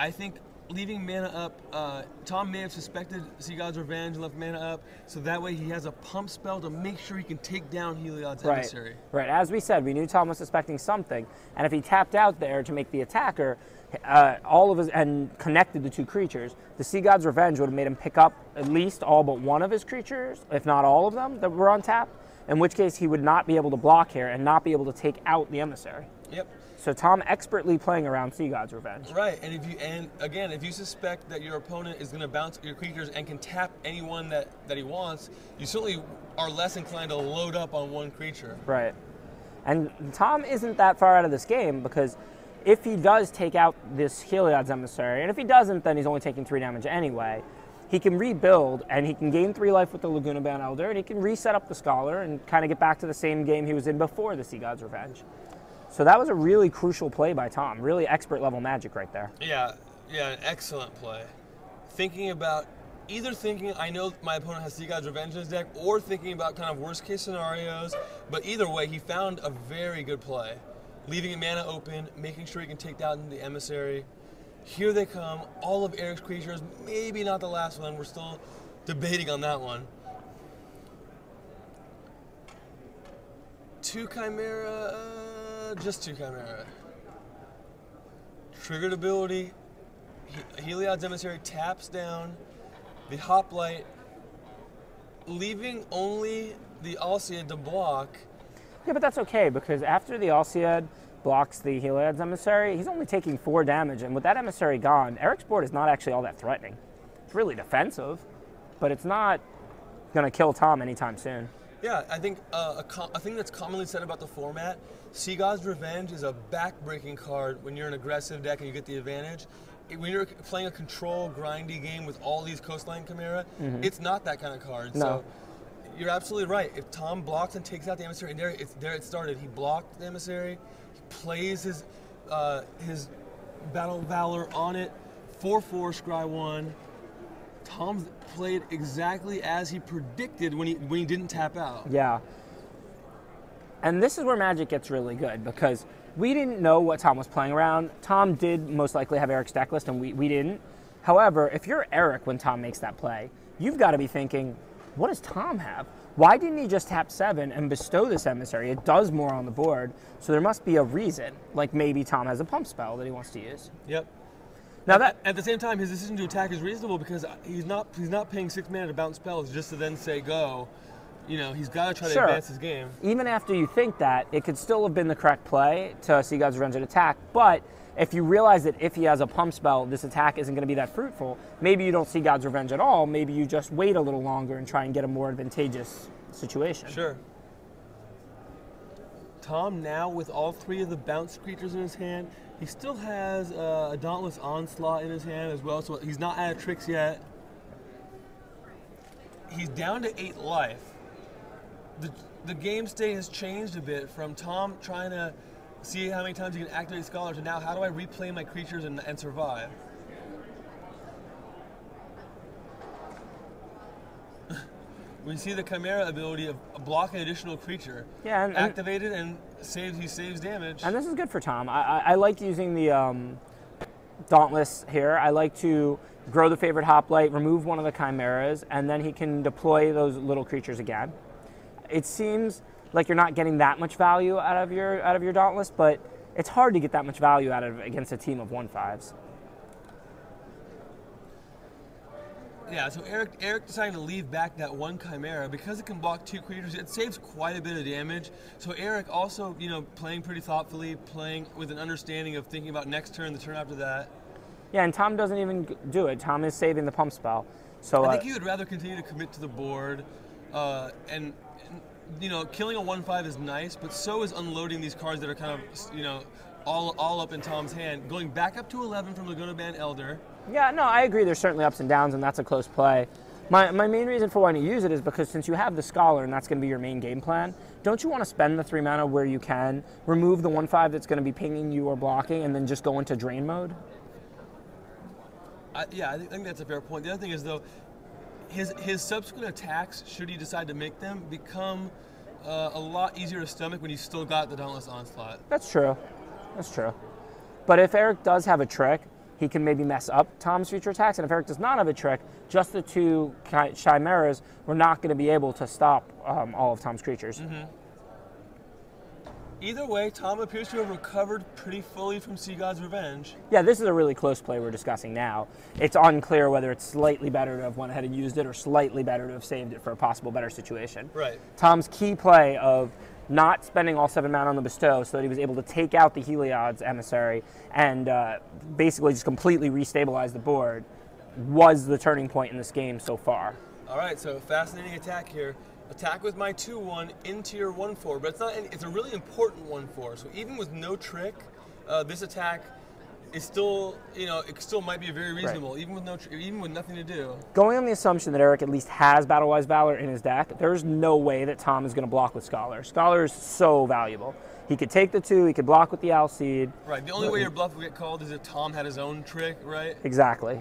Speaker 1: I think leaving mana up, Tom may have suspected Sea God's Revenge and left mana up, so that way he has a pump spell to make sure he can take down Heliod's Emissary.
Speaker 2: Right, as we said, we knew Tom was suspecting something, and if he tapped out there to make the attacker, and connected the 2 creatures, the Sea God's Revenge would have made him pick up at least all but 1 of his creatures, if not all of them, that were on tap, in which case he would not be able to block here and not be able to take out the Emissary.
Speaker 1: Yep.
Speaker 2: So Tom expertly playing around Sea God's Revenge.
Speaker 1: Right, and if you suspect that your opponent is going to bounce your creatures and can tap anyone that he wants, you certainly are less inclined to load up on 1 creature.
Speaker 2: Right. And Tom isn't that far out of this game, because if he does take out this Heliod's Emissary, and if he doesn't, then he's only taking 3 damage anyway, he can rebuild, and he can gain 3 life with the Laguna Band Elder, and he can reset up the Scholar and kind of get back to the same game he was in before the Sea God's Revenge. So that was a really crucial play by Tom. Really expert level magic right there.
Speaker 1: Yeah, an excellent play. I know my opponent has Sea God's Revenge in his deck, or thinking about kind of worst case scenarios, but either way, he found a very good play. Leaving a mana open, making sure he can take down the Emissary. Here they come, all of Eric's creatures, maybe not the last one, we're still debating on that one. 2 Chimera, just 2 Chimera. Triggered ability, Heliod's Emissary taps down, the Hoplite, leaving only the Alcyon to block.
Speaker 2: Yeah, but that's okay, because after the Alciad blocks the Heliod's Emissary, he's only taking 4 damage, and with that Emissary gone, Eric's board is not actually all that threatening. It's really defensive, but it's not going to kill Tom anytime soon.
Speaker 1: Yeah, I think a thing that's commonly said about the format, Sea God's Revenge is a back-breaking card when you're an aggressive deck and you get the advantage. When you're playing a control, grindy game with all these Coastline Chimera, it's not that kind of card.
Speaker 2: No.
Speaker 1: So you're absolutely right. If Tom blocks and takes out the Emissary, and there it started. He blocked the Emissary, he plays his Battle Valor on it, 4/4 Scry 1. Tom played exactly as he predicted when he didn't tap out.
Speaker 2: Yeah. And this is where Magic gets really good, because we didn't know what Tom was playing around. Tom did most likely have Eric's deck list, and we didn't. However, if you're Eric when Tom makes that play, you've got to be thinking, what does Tom have? Why didn't he just tap 7 and bestow this Emissary? It does more on the board, so there must be a reason. Like maybe Tom has a pump spell that he wants to use.
Speaker 1: Yep.
Speaker 2: Now
Speaker 1: at the same time, his decision to attack is reasonable, because he's not paying 6 mana to bounce spells just to then say go. You know, he's got to try to advance his game.
Speaker 2: Even after you think that, it could still have been the correct play to Sea God's Revenge and attack, but if you realize that if he has a pump spell, this attack isn't going to be that fruitful, maybe you don't see God's Revenge at all. Maybe you just wait a little longer and try and get a more advantageous situation.
Speaker 1: Sure. Tom now with all 3 of the bounce creatures in his hand. He still has a Dauntless Onslaught in his hand as well, so he's not out of tricks yet. He's down to 8 life. The game state has changed a bit from Tom trying to see how many times he can activate Scholar to now how do I replay my creatures and survive? We see the Chimera ability of block an additional creature.
Speaker 2: Yeah,
Speaker 1: activated and he saves damage.
Speaker 2: And this is good for Tom. I like using the Dauntless here. I like to grow the favorite Hoplite, remove one of the Chimeras, and then he can deploy those little creatures again. It seems like you're not getting that much value out of your Dauntless, but it's hard to get that much value out of against a team of 1/5s.
Speaker 1: Yeah, so Eric decided to leave back that 1 Chimera because it can block 2 creatures. It saves quite a bit of damage. So Eric also, playing pretty thoughtfully, playing with an understanding of thinking about next turn, the turn after that.
Speaker 2: Yeah, and Tom doesn't even do it. Tom is saving the pump spell. So
Speaker 1: I think he would rather continue to commit to the board, and killing a 1/5 is nice, but so is unloading these cards that are kind of, all up in Tom's hand. Going back up to 11 from Laguna Band Elder.
Speaker 2: Yeah, no, I agree. There's certainly ups and downs, and that's a close play. My main reason for wanting to use it is because since you have the Scholar, and that's going to be your main game plan, don't you want to spend the 3 mana where you can, remove the 1/5 that's going to be pinging you or blocking, and then just go into drain mode?
Speaker 1: I think that's a fair point. The other thing is, though, his subsequent attacks, should he decide to make them, become a lot easier to stomach when you still got the Dauntless Onslaught.
Speaker 2: That's true. That's true. But if Eric does have a trick, he can maybe mess up Tom's future attacks, and if Eric does not have a trick, just the 2 Chimeras were not going to be able to stop all of Tom's creatures.
Speaker 1: Mm-hmm. Either way, Tom appears to have recovered pretty fully from Sea God's Revenge.
Speaker 2: Yeah, this is a really close play we're discussing now. It's unclear whether it's slightly better to have went ahead and used it or slightly better to have saved it for a possible better situation.
Speaker 1: Right.
Speaker 2: Tom's key play of not spending all 7 mana on the bestow so that he was able to take out the Heliod's Emissary and basically just completely restabilize the board was the turning point in this game so far.
Speaker 1: All right, so fascinating attack here. Attack with my 2/1 into your 1/4, but it's a really important 1/4. So even with no trick, this attack is still, it still might be very reasonable, right, even with nothing to do.
Speaker 2: Going on the assumption that Eric at least has Battle-Wise Valor in his deck, there's no way that Tom is going to block with Scholar. Scholar is so valuable. He could take the 2, he could block with the Alcide.
Speaker 1: Right, the only way your bluff would get called is if Tom had his own trick, right?
Speaker 2: Exactly.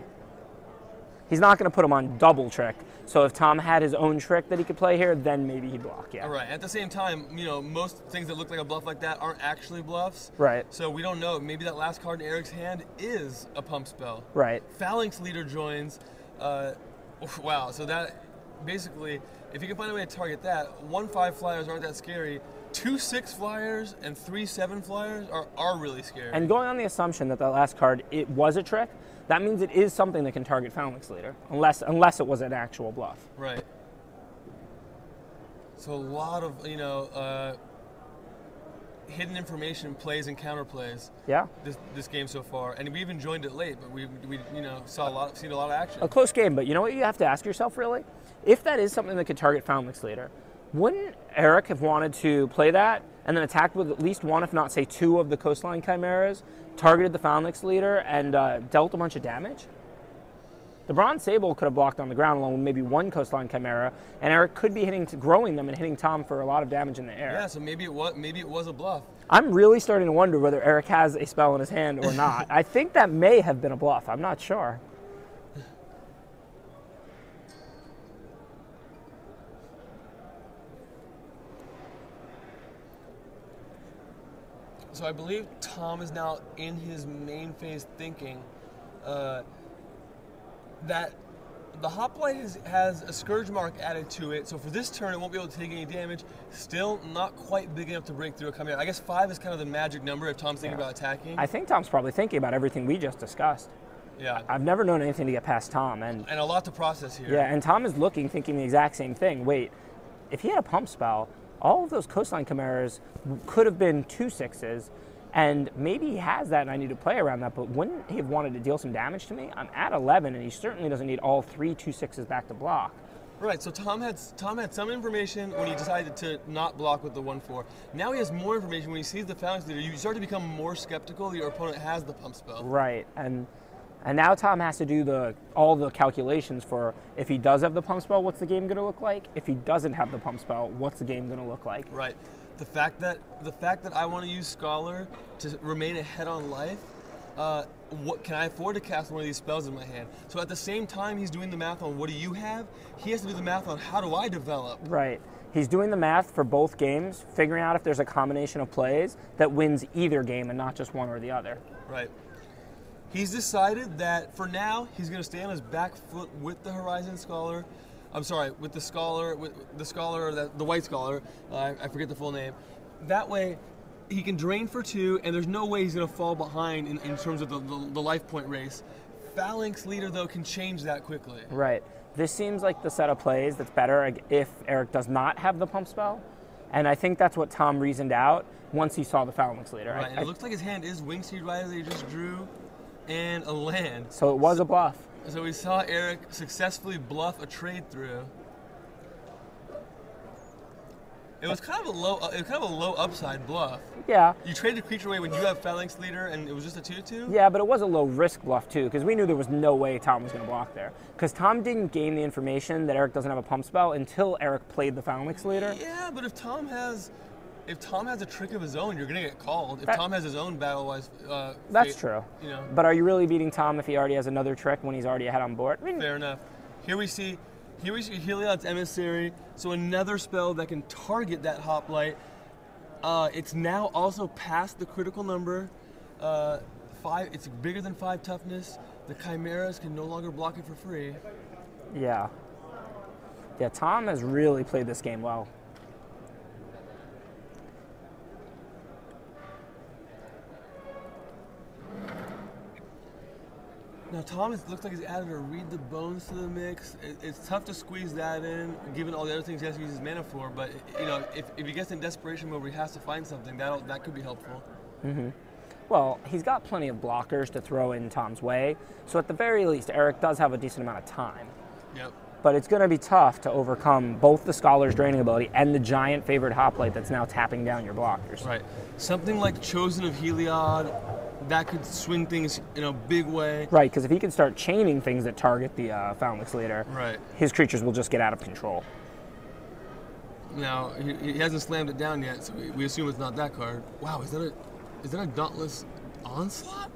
Speaker 2: He's not going to put him on double trick. So if Tom had his own trick that he could play here, then maybe he'd block, yeah.
Speaker 1: All right. At the same time, most things that look like a bluff like that aren't actually bluffs.
Speaker 2: Right.
Speaker 1: So we don't know. Maybe that last card in Eric's hand is a pump spell.
Speaker 2: Right.
Speaker 1: Phalanx Leader joins. Wow. So that, basically, if you can find a way to target that, 1/5 flyers aren't that scary. 2 6 flyers and 3 7 flyers are really scary.
Speaker 2: And going on the assumption that last card, it was a trick, that means it is something that can target Phalanx Leader, unless it was an actual bluff.
Speaker 1: Right. So a lot of, hidden information plays and counter plays.
Speaker 2: Yeah.
Speaker 1: This game so far, and we even joined it late, but we seen a lot of action.
Speaker 2: A close game, but you know what you have to ask yourself really? If that is something that could target Foundlings later, wouldn't Eric have wanted to play that and then attacked with at least one, if not say two, of the Coastline Chimeras, targeted the Foundlings leader, and dealt a bunch of damage? The Bronze Sable could have blocked on the ground along with maybe one Coastline Chimera, and Eric could be growing them and hitting Tom for a lot of damage in the air.
Speaker 1: Yeah, so maybe it was a bluff.
Speaker 2: I'm really starting to wonder whether Eric has a spell in his hand or not. I think that may have been a bluff. I'm not sure.
Speaker 1: So I believe Tom is now in his main phase thinking that the Hoplite has a Scourge Mark added to it, so for this turn it won't be able to take any damage. Still not quite big enough to break through a Chimera. I guess 5 is kind of the magic number if Tom's thinking about attacking.
Speaker 2: I think Tom's probably thinking about everything we just discussed.
Speaker 1: Yeah.
Speaker 2: I've never known anything to get past Tom. And
Speaker 1: a lot to process here.
Speaker 2: Yeah, and Tom is thinking the exact same thing. Wait, if he had a pump spell, all of those Coastline Chimeras could have been 2/6s, and maybe he has that and I need to play around that, but wouldn't he have wanted to deal some damage to me? I'm at 11, and he certainly doesn't need all 3 2/6s back to block.
Speaker 1: Right, so Tom had some information when he decided to not block with the 1/4. Now he has more information when he sees the Phalanx Leader. You start to become more skeptical that your opponent has the pump spell.
Speaker 2: Right, and now Tom has to do all the calculations for if he does have the pump spell, what's the game going to look like? If he doesn't have the pump spell, what's the game going to look like?
Speaker 1: Right. The fact that I want to use Scholar to remain ahead on life, what can I afford to cast one of these spells in my hand? So at the same time he's doing the math on what do you have, he has to do the math on how do I develop.
Speaker 2: Right. He's doing the math for both games, figuring out if there's a combination of plays that wins either game and not just one or the other. Right.
Speaker 1: He's decided that for now he's going to stay on his back foot with the Horizon Scholar. I'm sorry, with the White Scholar. I forget the full name. That way, he can drain for 2, and there's no way he's going to fall behind in terms of the life point race. Phalanx Leader, though, can change that quickly.
Speaker 2: Right. This seems like the set of plays that's better if Eric does not have the pump spell, and I think that's what Tom reasoned out once he saw the Phalanx Leader.
Speaker 1: Right, and it looks like his hand is Wingseed Rider that he just drew, and a land.
Speaker 2: So it was a bluff.
Speaker 1: So we saw Eric successfully bluff a trade through. It was kind of a low upside bluff.
Speaker 2: Yeah.
Speaker 1: You traded a creature away when you have Phalanx Leader, and it was just a 2/2.
Speaker 2: Yeah, but it was a low risk bluff too, because we knew there was no way Tom was going to block there. Because Tom didn't gain the information that Eric doesn't have a pump spell until Eric played the Phalanx Leader.
Speaker 1: Yeah, but if Tom has a trick of his own, you're going to get called. If Tom has his own battle-wise
Speaker 2: that's true.
Speaker 1: You know.
Speaker 2: But are you really beating Tom if he already has another trick when he's already ahead on board? I mean,
Speaker 1: fair enough. Here we see Heliod's Emissary, so another spell that can target that Hoplite. It's now also past the critical number. 5. It's bigger than 5 toughness. The Chimeras can no longer block it for free.
Speaker 2: Yeah. Yeah, Tom has really played this game well.
Speaker 1: Now Tom looks like he's added a Read the Bones to the mix. It's tough to squeeze that in, given all the other things he has to use his mana for. But you know, if he gets in desperation mode where he has to find something, that could be helpful.
Speaker 2: Mm-hmm. Well, he's got plenty of blockers to throw in Tom's way. So at the very least, Eric does have a decent amount of time.
Speaker 1: Yep.
Speaker 2: But it's going to be tough to overcome both the Scholar's draining ability and the giant favored Hoplite that's now tapping down your blockers.
Speaker 1: Right. Something like Chosen of Heliod, that could swing things in a big way.
Speaker 2: Right, because if he can start chaining things that target the Phalanx Leader,
Speaker 1: right,
Speaker 2: his creatures will just get out of control.
Speaker 1: Now, he hasn't slammed it down yet, so we assume it's not that card. Wow, is that a Dauntless Onslaught?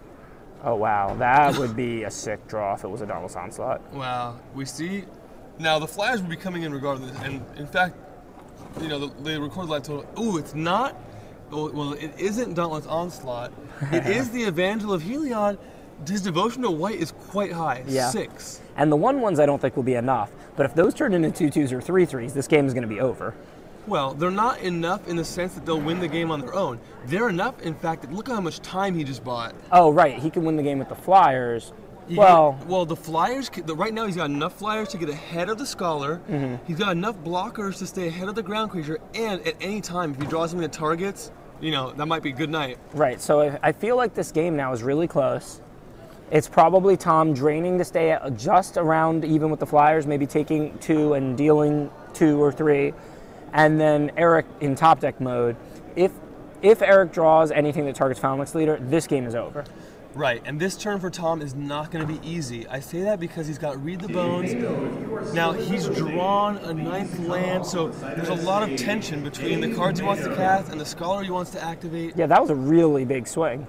Speaker 2: Oh, wow. That would be a sick draw if it was a Dauntless Onslaught.
Speaker 1: Wow. We see... Now, the flyers will be coming in regardless, and in fact, you know, they record live total. Ooh, it's not... Well, it isn't Dauntless Onslaught. It is the Evangel of Heliod. His devotion to white is quite high,
Speaker 2: yeah.
Speaker 1: 6.
Speaker 2: And the 1/1s I don't think will be enough. But if those turn into 2/2s or 3/3s, this game is going to be over.
Speaker 1: Well, they're not enough in the sense that they'll win the game on their own. They're enough, in fact, that look how much time he just bought.
Speaker 2: Oh, right. He can win the game with the Flyers.
Speaker 1: Well, the Flyers, right now he's got enough Flyers to get ahead of the Scholar.
Speaker 2: Mm-hmm.
Speaker 1: He's got enough blockers to stay ahead of the ground creature, and at any time, if he draws something that targets, that might be good night.
Speaker 2: Right, so I feel like this game now is really close. It's probably Tom draining to stay just around even with the Flyers, maybe taking 2 and dealing 2 or 3, and then Eric in top deck mode. If Eric draws anything that targets Final Mix Leader, this game is over.
Speaker 1: Right, and this turn for Tom is not going to be easy. I say that because he's got Read the Bones. Now, he's drawn a 9th land, so there's a lot of tension between the cards he wants to cast and the Scholar he wants to activate.
Speaker 2: Yeah, that was a really big swing.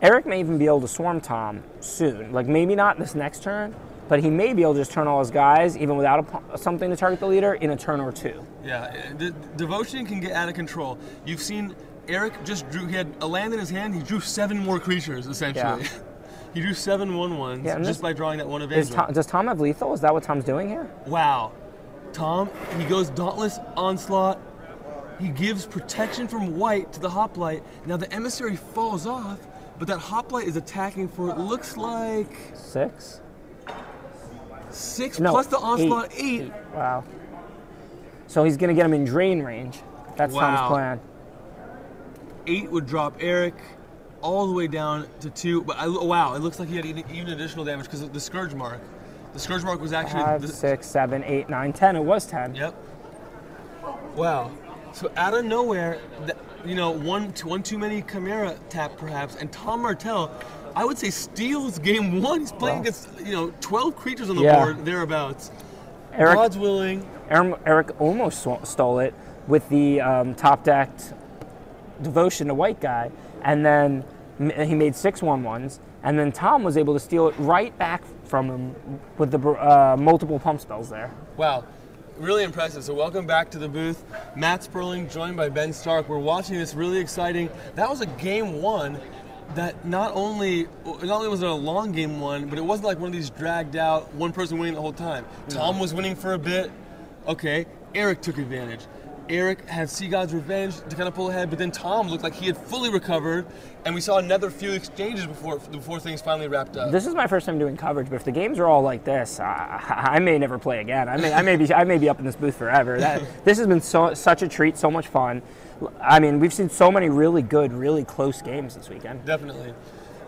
Speaker 2: Eric may even be able to swarm Tom soon. Like, maybe not this next turn, but he may be able to just turn all his guys, even without something to target the leader, in a turn or 2.
Speaker 1: Yeah, Devotion can get out of control. You've seen Eric he had a land in his hand, he drew 7 more creatures, essentially.
Speaker 2: Yeah.
Speaker 1: He drew 7 1/1s just by drawing that one Avengement.
Speaker 2: Does Tom have lethal? Is that what Tom's doing here?
Speaker 1: Wow. Tom, he goes Dauntless Onslaught. He gives protection from white to the Hoplite. Now the Emissary falls off, but that Hoplite is attacking for, it looks like...
Speaker 2: 6?
Speaker 1: 6
Speaker 2: no,
Speaker 1: plus the Onslaught, 8.
Speaker 2: Wow. So he's going to get him in drain range. That's Tom's plan. 8
Speaker 1: would drop Eric all the way down to 2. But wow, it looks like he had even additional damage because of the Scourge Mark. The Scourge Mark was actually
Speaker 2: 5, 6, 7, 8, 9, 10. It was 10.
Speaker 1: Yep. Wow. So out of nowhere, one too many Chimera tap perhaps, and Tom Martell, I would say, steals game 1. He's playing against 12 creatures on the board thereabouts. God's willing.
Speaker 2: Eric almost stole it with the top decked Devotion to white guy, and then he made 6 1/1s, and then Tom was able to steal it right back from him with the multiple pump spells there.
Speaker 1: Wow, really impressive. So welcome back to the booth. Matt Sperling joined by Ben Stark. We're watching this really exciting. That was a game 1 that not only was it a long game 1, but it wasn't like one of these dragged out, one person winning the whole time. Tom was winning for a bit. Okay, Eric took advantage. Eric had Sea God's Revenge to kind of pull ahead, but then Tom looked like he had fully recovered, and we saw another few exchanges before things finally wrapped up.
Speaker 2: This is my first time doing coverage, but if the games are all like this, I may never play again. I may be up in this booth forever. This has been such a treat, so much fun. I mean, we've seen so many really good, really close games this weekend.
Speaker 1: Definitely.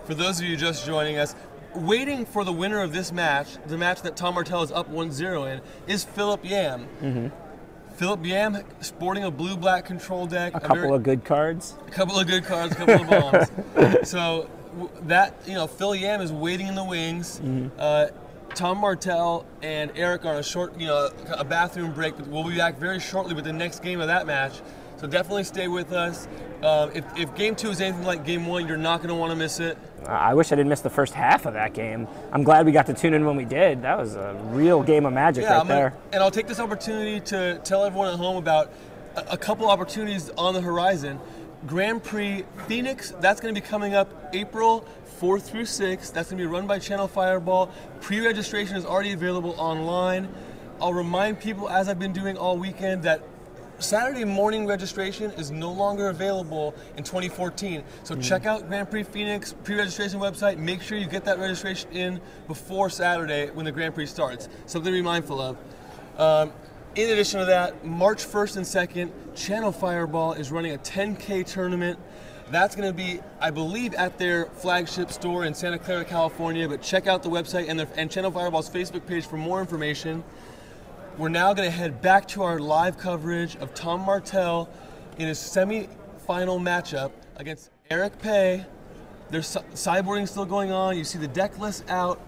Speaker 1: For those of you just joining us, waiting for the winner of this match, the match that Tom Martell is up 1-0 in, is Philip Yam. Mm-hmm. Philip Yam sporting a blue-black control deck.
Speaker 2: A couple of good cards.
Speaker 1: A couple of good cards, a couple of bombs. So that, Phil Yam is waiting in the wings. Mm-hmm. Tom Martell and Eric are on a short, a bathroom break, but we'll be back very shortly with the next game of that match. So definitely stay with us. If game 2 is anything like game 1, you're not going to want to miss it.
Speaker 2: I wish I didn't miss the first half of that game. I'm glad we got to tune in when we did. That was a real game of magic there.
Speaker 1: And I'll take this opportunity to tell everyone at home about a couple opportunities on the horizon. Grand Prix Phoenix, that's going to be coming up April 4th through 6th. That's going to be run by Channel Fireball. Pre-registration is already available online. I'll remind people, as I've been doing all weekend, that Saturday morning registration is no longer available in 2014. So check out Grand Prix Phoenix pre-registration website. Make sure you get that registration in before Saturday when the Grand Prix starts. Something to be mindful of. In addition to that, March 1st and 2nd, Channel Fireball is running a 10K tournament. That's going to be, I believe, at their flagship store in Santa Clara, California. But check out the website and Channel Fireball's Facebook page for more information. We're now going to head back to our live coverage of Tom Martell in his semi-final matchup against Eric Pay. There's sideboarding still going on. You see the deck list out.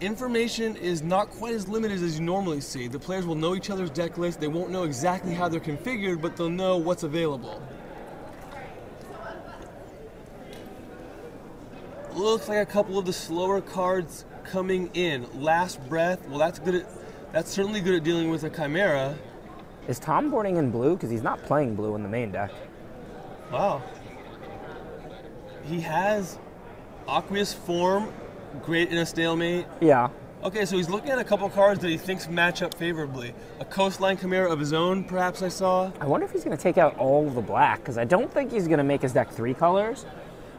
Speaker 1: Information is not quite as limited as you normally see. The players will know each other's deck list. They won't know exactly how they're configured, but they'll know what's available. Looks like a couple of the slower cards coming in. Last Breath. Well, that's certainly good at dealing with a Chimera.
Speaker 2: Is Tom boarding in blue? Because he's not playing blue in the main deck.
Speaker 1: Wow. He has Aqueous Form, great in a stalemate.
Speaker 2: Yeah.
Speaker 1: Okay, so he's looking at a couple cards that he thinks match up favorably. A Coastline Chimera of his own, perhaps I saw.
Speaker 2: I wonder if he's going to take out all the black, because I don't think he's going to make his deck 3 colors.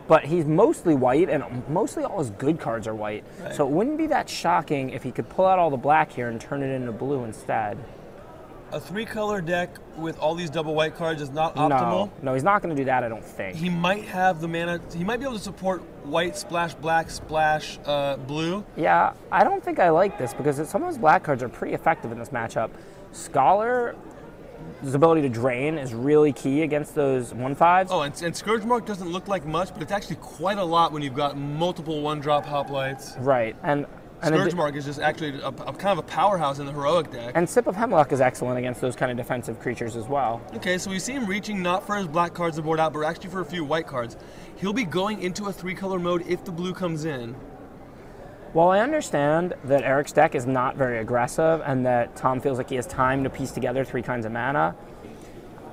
Speaker 2: But he's mostly white, and mostly all his good cards are white. Right. So it wouldn't be that shocking if he could pull out all the black here and turn it into blue instead.
Speaker 1: a 3-color deck with all these double white cards is not optimal.
Speaker 2: No, he's not going to do that, I don't think.
Speaker 1: He might have the mana. He might be able to support white, splash, black, splash, blue.
Speaker 2: Yeah, I don't think I like this because some of those black cards are pretty effective in this matchup. Scholar's ability to drain is really key against those 1/5s.
Speaker 1: Oh, and Scourge Mark doesn't look like much, but it's actually quite a lot when you've got multiple 1-drop hoplites.
Speaker 2: Right, and
Speaker 1: Scourge Mark is just actually a kind of a powerhouse in the heroic deck.
Speaker 2: And Sip of Hemlock is excellent against those kind of defensive creatures as well.
Speaker 1: Okay, so we see him reaching not for his black cards to board out, but actually for a few white cards. He'll be going into a 3-color mode if the blue comes in.
Speaker 2: While I understand that Eric's deck is not very aggressive and that Tom feels like he has time to piece together 3 kinds of mana,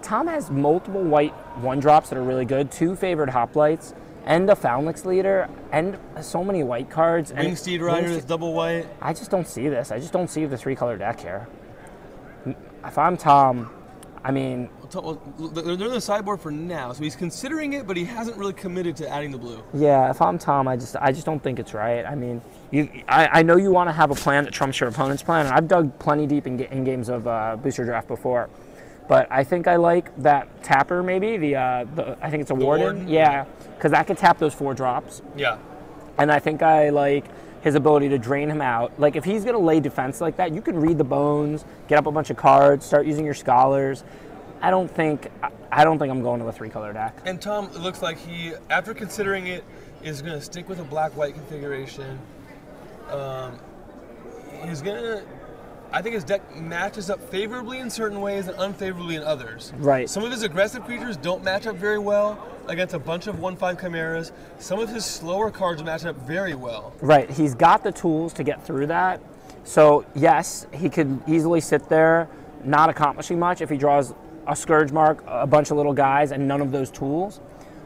Speaker 2: Tom has multiple white 1-drops that are really good, 2 favored hoplites, and a Foundlix Leader, and so many white cards.
Speaker 1: Wingsteed Rider is double white.
Speaker 2: I just don't see this. I just don't see the 3-color deck here. If I'm Tom, I mean...
Speaker 1: Well, they're in the sideboard for now, so he's considering it, but he hasn't really committed to adding the blue.
Speaker 2: Yeah, if I'm Tom, I just don't think it's right. I mean, I know you want to have a plan that trumps your opponent's plan, and I've dug plenty deep in games of Booster Draft before. But I think I like that tapper, maybe, I think it's a Warden. Yeah, because that could tap those 4 drops.
Speaker 1: Yeah.
Speaker 2: And I think I like his ability to drain him out. Like, if he's going to lay defense like that, you can read the bones, get up a bunch of cards, start using your Scholars. I don't think I'm going to a 3-color deck.
Speaker 1: And Tom, it looks like he, after considering it, is going to stick with a black-white configuration. He's going to... I think his deck matches up favorably in certain ways and unfavorably in others.
Speaker 2: Right.
Speaker 1: Some of his aggressive creatures don't match up very well against a bunch of 1/5 chimeras. Some of his slower cards match up very well.
Speaker 2: Right. He's got the tools to get through that. So, yes, he could easily sit there not accomplishing much if he draws a Scourge Mark, a bunch of little guys, and none of those tools.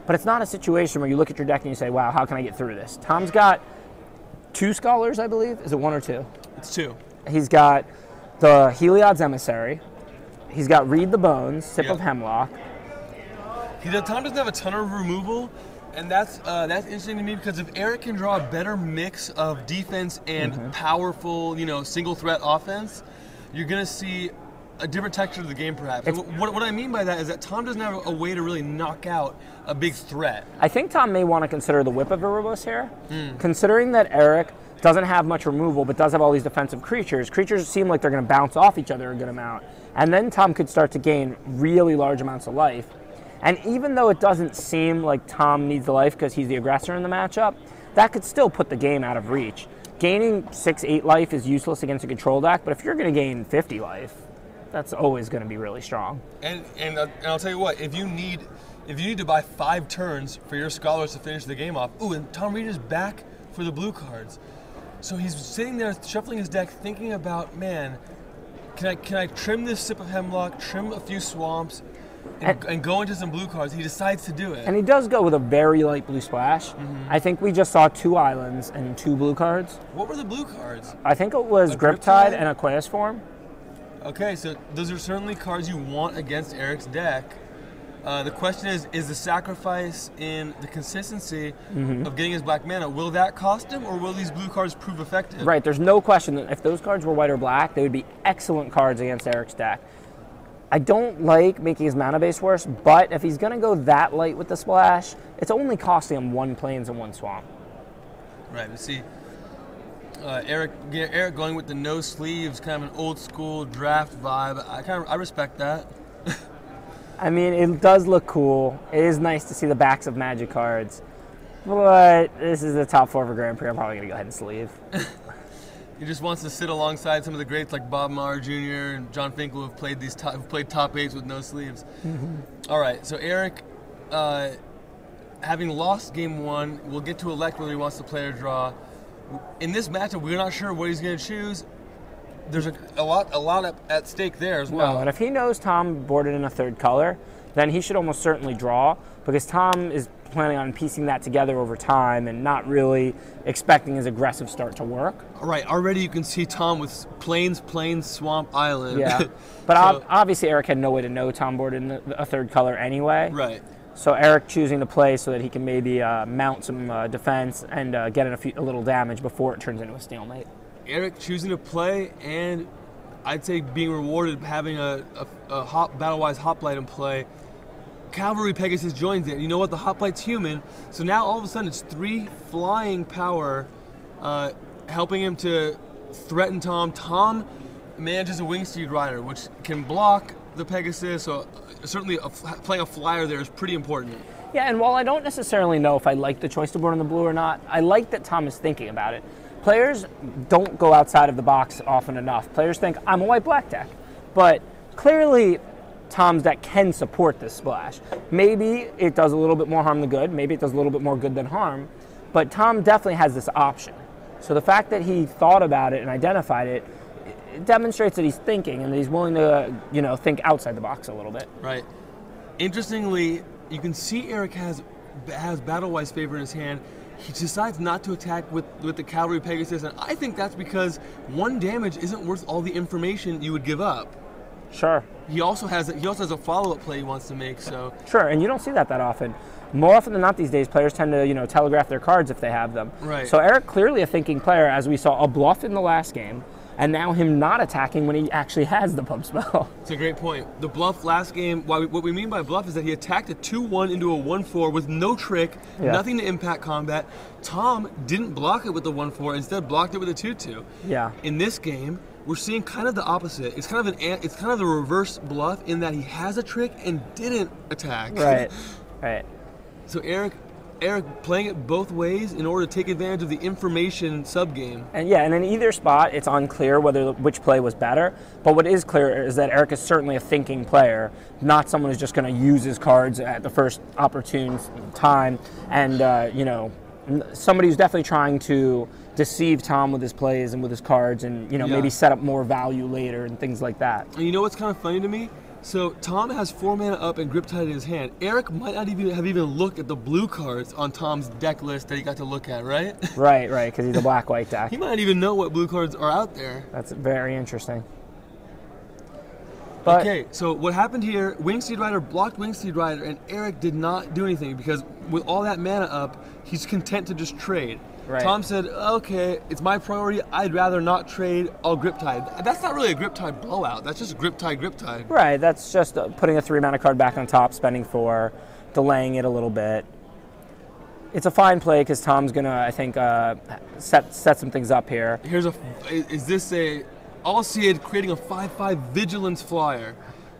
Speaker 2: But it's not a situation where you look at your deck and you say, wow, how can I get through this? Tom's got 2 Scholars, I believe. Is it 1 or 2?
Speaker 1: It's 2.
Speaker 2: He's got the Heliod's Emissary. He's got Read the Bones, Sip of Hemlock.
Speaker 1: Tom doesn't have a ton of removal, and that's interesting to me because if Eric can draw a better mix of defense and powerful, single threat offense, you're going to see a different texture to the game, perhaps. What I mean by that is that Tom doesn't have a way to really knock out a big threat.
Speaker 2: I think Tom may want to consider the Whip of Erebos here, considering that Eric doesn't have much removal, but does have all these defensive creatures. Creatures seem like they're going to bounce off each other a good amount. And then Tom could start to gain really large amounts of life. And even though it doesn't seem like Tom needs the life because he's the aggressor in the matchup, that could still put the game out of reach. Gaining 6-8 life is useless against a control deck, but if you're going to gain 50 life, that's always going to be really strong.
Speaker 1: And I'll tell you what, if you need to buy 5 turns for your Scholars to finish the game off, and Tom Reed is back for the blue cards. So he's sitting there shuffling his deck, thinking about, man, can I trim this Sip of Hemlock, trim a few swamps, and go into some blue cards? He decides to do it.
Speaker 2: And he does go with a very light blue splash. I think we just saw 2 islands and 2 blue cards.
Speaker 1: What were the blue cards?
Speaker 2: I think it was Griptide and Aqueous Form.
Speaker 1: Okay, so those are certainly cards you want against Eric's deck. The question is the sacrifice in the consistency of getting his black mana, will that cost him, or will these blue cards prove effective?
Speaker 2: Right, there's no question that if those cards were white or black, they would be excellent cards against Eric's deck. I don't like making his mana base worse, but if he's going to go that light with the splash, it's only costing him 1 Plains and 1 Swamp.
Speaker 1: Right, we see Eric going with the no sleeves, kind of an old school draft vibe. I respect that.
Speaker 2: I mean, it does look cool. It is nice to see the backs of Magic cards. But this is the top 4 for Grand Prix. I'm probably going to go ahead and sleeve.
Speaker 1: He just wants to sit alongside some of the greats like Bob Maher Jr. and John Finkel who've played top 8s with no sleeves. All right, so Eric, having lost game 1, will get to elect whether he wants to play or draw. In this matchup, we're not sure what he's going to choose. There's a lot at stake there as well.
Speaker 2: No, and if he knows Tom boarded in a 3rd color, then he should almost certainly draw, because Tom is planning on piecing that together over time and not really expecting his aggressive start to work.
Speaker 1: All right, already you can see Tom with Plains, Swamp, Island.
Speaker 2: Yeah, but obviously Eric had no way to know Tom boarded in a 3rd color anyway.
Speaker 1: Right.
Speaker 2: So Eric choosing to play so that he can maybe mount some defense and get a little damage before it turns into a stalemate.
Speaker 1: Eric choosing to play and I'd say being rewarded having a Battle-Wise Hoplite in play. Cavalry Pegasus joins it. You know what? The Hoplite's human. So now all of a sudden it's 3 flying power helping him to threaten Tom. Tom manages a Wingsteed Rider, which can block the Pegasus. So certainly playing a flyer there is pretty important.
Speaker 2: Yeah, and while I don't necessarily know if I like the choice to board on the blue or not, I like that Tom is thinking about it. Players don't go outside of the box often enough. Players think, I'm a white-black deck. But clearly, Tom's deck can support this splash. Maybe it does a little bit more harm than good. Maybe it does a little bit more good than harm. But Tom definitely has this option. So the fact that he thought about it and identified it, it demonstrates that he's thinking and that he's willing to, think outside the box a little bit.
Speaker 1: Right. Interestingly, you can see Eric has Battle-Wise Favor in his hand. He decides not to attack with the Cavalry Pegasus, and I think that's because 1 damage isn't worth all the information you would give up.
Speaker 2: Sure.
Speaker 1: He also has a follow-up play he wants to make. So
Speaker 2: sure, and you don't see that often. More often than not these days, players tend to telegraph their cards if they have them.
Speaker 1: Right.
Speaker 2: So Eric clearly a thinking player, as we saw a bluff in the last game, and now him not attacking when he actually has the pump spell.
Speaker 1: It's a great point. The bluff last game, what we mean by bluff is that he attacked a 2-1 into a 1-4 with no trick, nothing to impact combat. Tom didn't block it with the 1-4, instead blocked it with a 2-2.
Speaker 2: Yeah.
Speaker 1: In this game, we're seeing kind of the opposite. It's kind of the reverse bluff in that he has a trick and didn't attack.
Speaker 2: Right. Right.
Speaker 1: So Eric playing it both ways in order to take advantage of the information subgame.
Speaker 2: And in either spot, it's unclear which play was better. But what is clear is that Eric is certainly a thinking player, not someone who's just going to use his cards at the first opportune time. And somebody who's definitely trying to deceive Tom with his plays and with his cards, and maybe set up more value later and things like that.
Speaker 1: And you know what's kind of funny to me? So Tom has 4 mana up and Grip Tide in his hand. Eric might not have even looked at the blue cards on Tom's deck list that he got to look at, right?
Speaker 2: Right, because he's a black-white deck.
Speaker 1: He might not even know what blue cards are out there.
Speaker 2: That's very interesting. But,
Speaker 1: okay, so what happened here, Wingsteed Rider blocked Wingsteed Rider, and Eric did not do anything because with all that mana up, he's content to just trade.
Speaker 2: Right.
Speaker 1: Tom said, okay, it's my priority. I'd rather not trade. I'll Grip Tide. That's not really a Grip Tide blowout. That's just Grip Tide, Grip Tide.
Speaker 2: Right, that's just putting a 3 mana card back on top, spending 4, delaying it a little bit. It's a fine play because Tom's going to, I think, set some things up here.
Speaker 1: I'll see it creating a 5/5 Vigilance Flyer.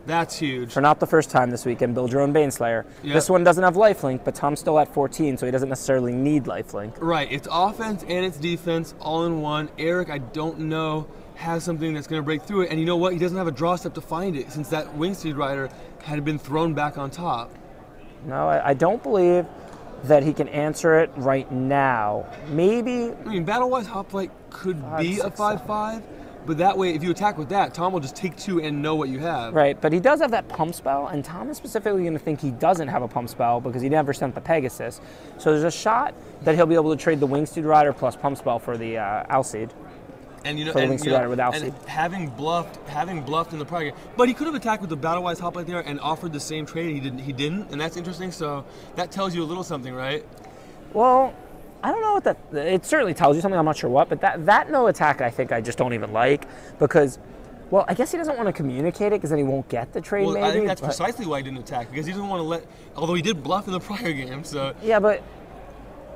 Speaker 1: That's huge.
Speaker 2: For not the first time this weekend, build your own Baneslayer.
Speaker 1: Yep.
Speaker 2: This one doesn't have lifelink, but Tom's still at 14, so he doesn't necessarily need lifelink.
Speaker 1: Right, it's offense and it's defense all in one. Eric, I don't know, has something that's going to break through it. And you know what? He doesn't have a draw step to find it since that Wingsteed Rider had been thrown back on top.
Speaker 2: No, I don't believe that he can answer it right now. Maybe...
Speaker 1: I mean, Battle-Wise Hoplite could be a 5/5. But that way, if you attack with that, Tom will just take 2 and know what you have.
Speaker 2: Right, but he does have that pump spell, and Tom is specifically going to think he doesn't have a pump spell because he never sent the Pegasus. So there's a shot that he'll be able to trade the Wingsteed Rider plus pump spell for the Alseid.
Speaker 1: And
Speaker 2: Rider with Alseid.
Speaker 1: And having bluffed in the prior game, but he could have attacked with the Battle-Wise Hoplite there and offered the same trade. He didn't, and that's interesting. So that tells you a little something, right?
Speaker 2: Well, I don't know what that, it certainly tells you something, I'm not sure what, but that no attack I think I just don't even like because, well, I guess he doesn't want to communicate it because then he won't get the trade maybe.
Speaker 1: I think that's precisely why he didn't attack, because he doesn't want to although he did bluff in the prior game, so.
Speaker 2: Yeah, but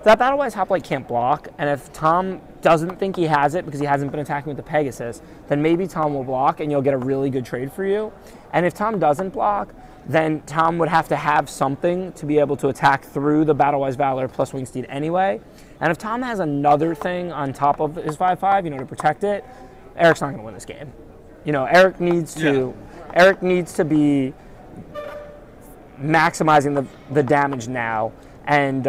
Speaker 2: that Battle-Wise Hoplite can't block, and if Tom doesn't think he has it because he hasn't been attacking with the Pegasus, then maybe Tom will block and you'll get a really good trade for you. And if Tom doesn't block, then Tom would have to have something to be able to attack through the Battle-Wise Valor plus Wingsteed anyway. And if Tom has another thing on top of his 5/5, to protect it, Eric's not going to win this game. Eric needs to be maximizing the damage now, and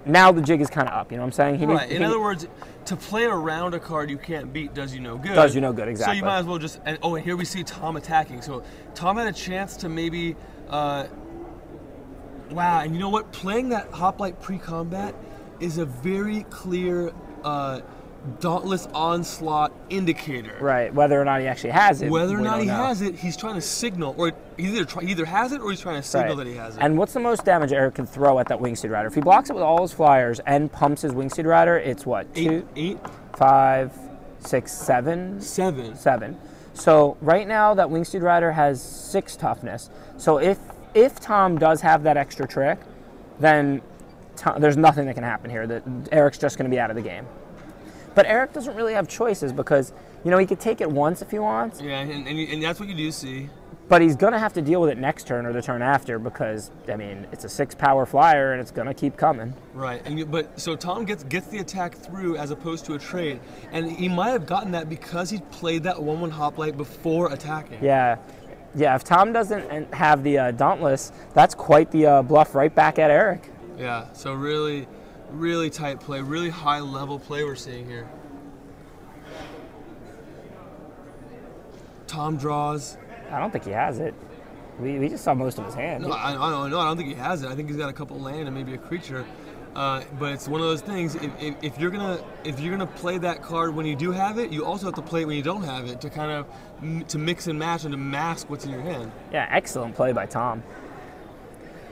Speaker 2: now the jig is kind of up. You know what I'm saying?
Speaker 1: Right. In other words, to play around a card you can't beat does you no good.
Speaker 2: Does you no good, exactly.
Speaker 1: So you might as well just, and here we see Tom attacking. So Tom had a chance to maybe, wow, and you know what? Playing that Hoplite pre-combat is a very clear Dauntless Onslaught indicator.
Speaker 2: Right, whether or not he actually has it.
Speaker 1: Whether or not he has it, he's trying to signal, or he either has it or he's trying to signal that he has it.
Speaker 2: And what's the most damage Eric can throw at that Wingsteed Rider? If he blocks it with all his flyers and pumps his Wingsteed Rider, it's what?
Speaker 1: 8,
Speaker 2: 5, 6, 7?
Speaker 1: 7.
Speaker 2: 7. So right now that Wingsteed Rider has 6 toughness. So if Tom does have that extra trick, then there's nothing that can happen here. That Eric's just going to be out of the game. But Eric doesn't really have choices because, you know, he could take it once if he wants.
Speaker 1: Yeah, and that's what you do see.
Speaker 2: But he's going to have to deal with it next turn or the turn after because, I mean, it's a 6-power flyer and it's going to keep coming.
Speaker 1: Right, but so Tom gets the attack through as opposed to a trade, and he might have gotten that because he played that 1/1 hoplite before attacking.
Speaker 2: Yeah, if Tom doesn't have the Dauntless, that's quite the bluff right back at Eric.
Speaker 1: Yeah, so really, really tight play, really high level play we're seeing here. Tom draws.
Speaker 2: I don't think he has it. We just saw most of his hand.
Speaker 1: No, I don't think he has it. I think he's got a couple land and maybe a creature. But it's one of those things. If you're gonna play that card when you do have it, you also have to play it when you don't have it to kind of to mix and match and to mask what's in your hand.
Speaker 2: Yeah, excellent play by Tom.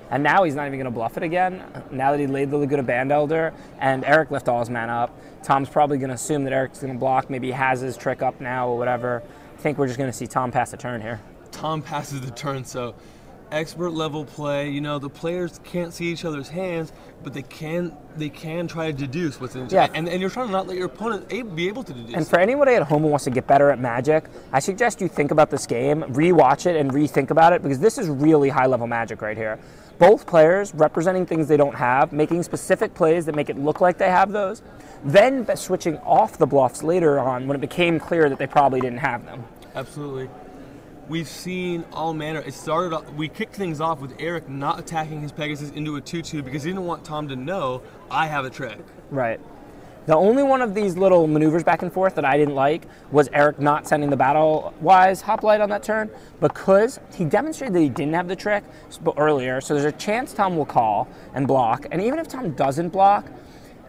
Speaker 2: And now he's not even going to bluff it again. Now that he laid the Laguna Band Elder and Eric left all his mana up, Tom's probably going to assume that Eric's going to block. Maybe he has his trick up now or whatever. I think we're just going to see Tom pass the turn here.
Speaker 1: Tom passes the turn, so expert level play. You know, the players can't see each other's hands, but they can try to deduce what's in.
Speaker 2: Yeah.
Speaker 1: And you're trying to not let your opponent be able to deduce.
Speaker 2: And for anybody at home who wants to get better at Magic, I suggest you think about this game, rewatch it, and rethink about it because this is really high level Magic right here. Both players representing things they don't have, making specific plays that make it look like they have those, then switching off the bluffs later on when it became clear that they probably didn't have them.
Speaker 1: Absolutely. We've seen all manner. We kicked things off with Eric not attacking his Pegasus into a 2/2 because he didn't want Tom to know I have a trick.
Speaker 2: Right. The only one of these little maneuvers back and forth that I didn't like was Eric not sending the Battle-Wise Hoplite on that turn because he demonstrated that he didn't have the trick earlier, so there's a chance Tom will call and block, and even if Tom doesn't block,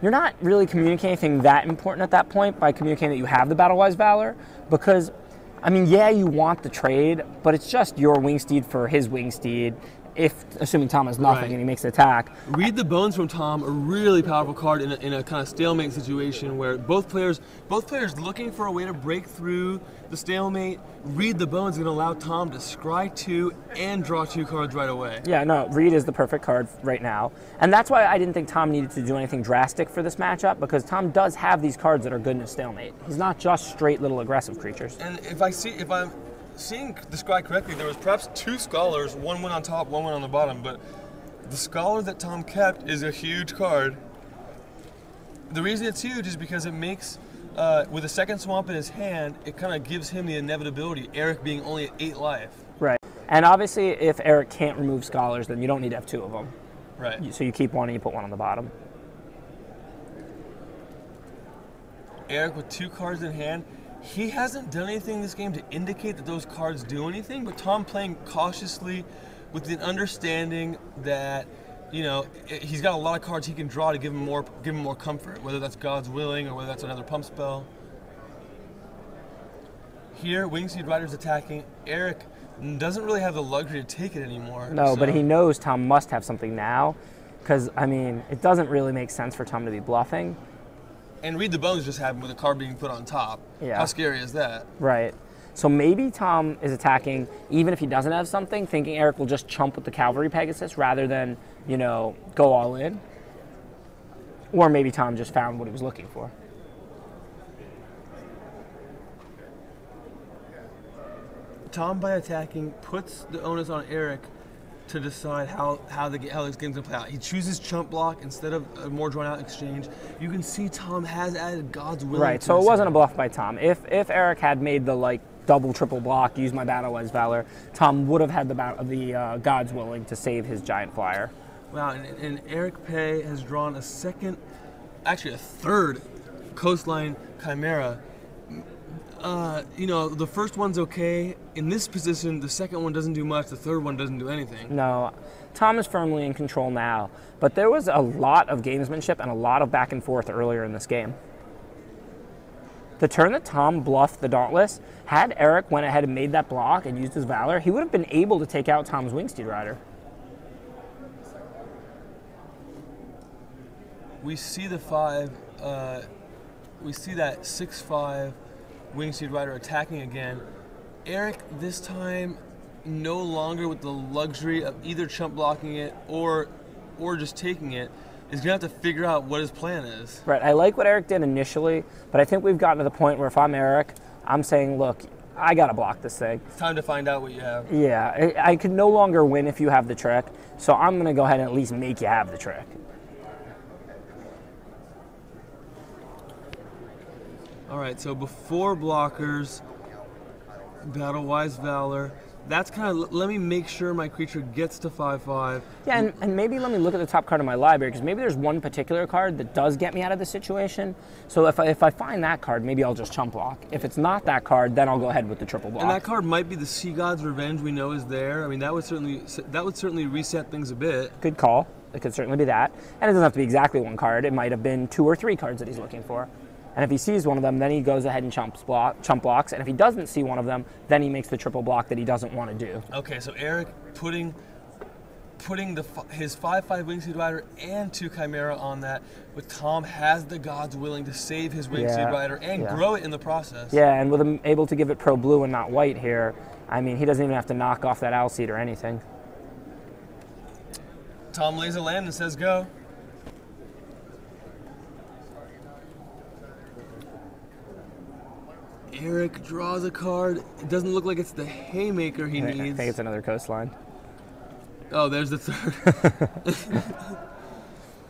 Speaker 2: you're not really communicating anything that important at that point by communicating that you have the Battle-Wise Valor because, I mean, yeah, you want the trade, but it's just your Wingsteed for his Wingsteed. Assuming Tom has nothing and he makes the attack.
Speaker 1: Read the Bones from Tom, a really powerful card in a kind of stalemate situation where both players looking for a way to break through the stalemate. Read the Bones is going to allow Tom to scry 2 and draw 2 cards right away.
Speaker 2: Yeah, no, Read is the perfect card right now. And that's why I didn't think Tom needed to do anything drastic for this matchup because Tom does have these cards that are good in a stalemate. He's not just straight little aggressive creatures.
Speaker 1: And if I'm seeing the scry correctly, there was perhaps 2 Scholars, one went on top, one went on the bottom, but the Scholar that Tom kept is a huge card. The reason it's huge is because it makes, with a second swamp in his hand, it kind of gives him the inevitability, Eric being only at 8 life.
Speaker 2: Right. And obviously, if Eric can't remove Scholars, then you don't need to have 2 of them.
Speaker 1: Right.
Speaker 2: So you keep one and you put one on the bottom.
Speaker 1: Eric with 2 cards in hand. He hasn't done anything this game to indicate that those cards do anything, but Tom playing cautiously with the understanding that, you know, he's got a lot of cards he can draw to give him more comfort, whether that's God's Willing or whether that's another pump spell. Here, Wingsteed Rider's attacking. Eric doesn't really have the luxury to take it anymore.
Speaker 2: No, but he knows Tom must have something now because, I mean, it doesn't really make sense for Tom to be bluffing.
Speaker 1: And Read the Bones just happened with a card being put on top.
Speaker 2: Yeah.
Speaker 1: How scary is that?
Speaker 2: Right. So maybe Tom is attacking, even if he doesn't have something, thinking Eric will just chump with the Cavalry Pegasus rather than, you know, go all in. Or maybe Tom just found what he was looking for.
Speaker 1: Tom, by attacking, puts the onus on Eric to decide how this game's gonna play out. He chooses chump block instead of a more drawn out exchange. You can see Tom has added God's Will.
Speaker 2: Right, so it wasn't a bluff by Tom. If Eric had made the double triple block, use my Battle-Wise Valor, Tom would have had the God's Willing to save his giant flyer.
Speaker 1: Wow, and Eric Pay has drawn a third Coastline Chimera. You know, the first one's okay. In this position, the second one doesn't do much. The third one doesn't do anything.
Speaker 2: No, Tom is firmly in control now. But there was a lot of gamesmanship and a lot of back and forth earlier in this game. The turn that Tom bluffed the Dauntless, had Eric went ahead and made that block and used his Valor, he would have been able to take out Tom's Wingsteed Rider.
Speaker 1: We see the 5. We see that 6/5 Wingsteed Rider attacking again. Eric, this time, no longer with the luxury of either chump blocking it or just taking it, is going to have to figure out what his plan is.
Speaker 2: Right. I like what Eric did initially, but I think we've gotten to the point where if I'm Eric, I'm saying, look, I got to block this thing.
Speaker 1: It's time to find out what you have.
Speaker 2: Yeah. I could no longer win if you have the trick, so I'm going to go ahead and at least make you have the trick.
Speaker 1: All right, so before blockers, Battle-Wise Valor. That's kind of, let me make sure my creature gets to 5/5.
Speaker 2: Yeah, and maybe let me look at the top card of my library, because maybe there's one particular card that does get me out of the situation. So if I find that card, maybe I'll just chump block. If it's not that card, then I'll go ahead with the triple block.
Speaker 1: And that card might be the Sea God's Revenge we know is there. I mean, that would certainly reset things a bit.
Speaker 2: Good call. It could certainly be that. And it doesn't have to be exactly one card. It might have been 2 or 3 cards that he's looking for. And if he sees one of them, then he goes ahead and chump blocks. And if he doesn't see one of them, then he makes the triple block that he doesn't want to do.
Speaker 1: Okay, so Eric putting his 5/5 Wingseed Rider and 2 Chimera on that, but Tom has the gods willing to save his Wingseed Rider and grow it in the process.
Speaker 2: Yeah, and with him able to give it pro blue and not white here, I mean, he doesn't even have to knock off that owl seed or anything.
Speaker 1: Tom lays a land and says go. Eric draws a card. It doesn't look like it's the haymaker he needs.
Speaker 2: I think it's another coastline.
Speaker 1: Oh, there's the third.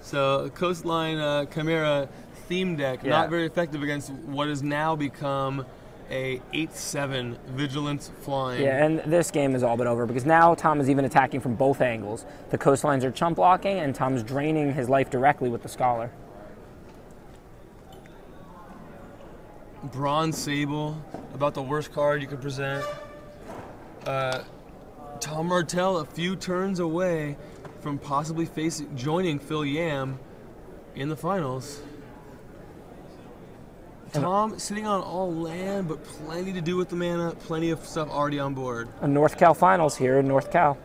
Speaker 1: So, coastline Chimera theme deck, not very effective against what has now become a 8/7 Vigilance flying.
Speaker 2: Yeah, and this game is all but over because now Tom is even attacking from both angles. The coastlines are chump blocking, and Tom's draining his life directly with the Scholar.
Speaker 1: Bronze Sable, about the worst card you could present. Tom Martell a few turns away from possibly joining Phil Yam in the finals. Tom sitting on all land, but plenty to do with the mana, plenty of stuff already on board.
Speaker 2: A North Cal finals here in North Cal.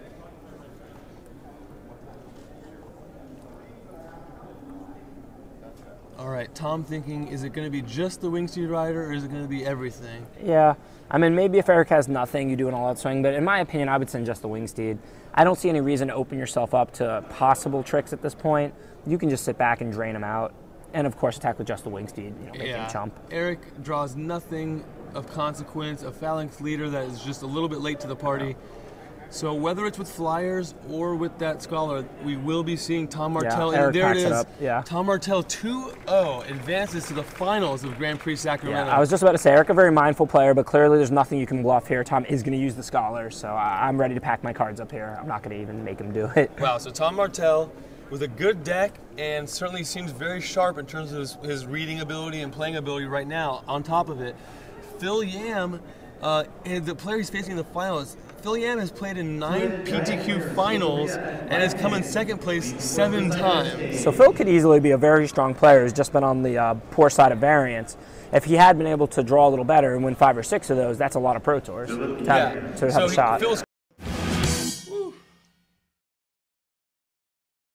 Speaker 1: All right, Tom thinking, is it going to be just the Wingseed Rider, or is it going to be everything?
Speaker 2: Yeah, I mean, maybe if Eric has nothing, you do an all-out swing, but in my opinion, I would send just the Wingsteed. I don't see any reason to open yourself up to possible tricks at this point. You can just sit back and drain them out, and of course, attack with just the Wingsteed, make him chump.
Speaker 1: Eric draws nothing of consequence, a Phalanx Leader that is just a little bit late to the party. So whether it's with Flyers or with that Scholar, we will be seeing Tom Martell.
Speaker 2: Yeah,
Speaker 1: and there it is.
Speaker 2: Yeah.
Speaker 1: Tom Martell 2-0 advances to the finals of Grand Prix Sacramento.
Speaker 2: Yeah, I was just about to say, Eric, a very mindful player, but clearly there's nothing you can bluff here. Tom is going to use the Scholar, so I'm ready to pack my cards up here. I'm not going to even make him do it.
Speaker 1: Wow, so Tom Martell with a good deck and certainly seems very sharp in terms of his reading ability and playing ability right now. On top of it, Phil Yam, and the player he's facing in the finals, Phil Yam has played in 9 PTQ finals and has come in second place 7 times.
Speaker 2: So Phil could easily be a very strong player who's just been on the poor side of variance. If he had been able to draw a little better and win 5 or 6 of those, that's a lot of Pro Tours to have a shot.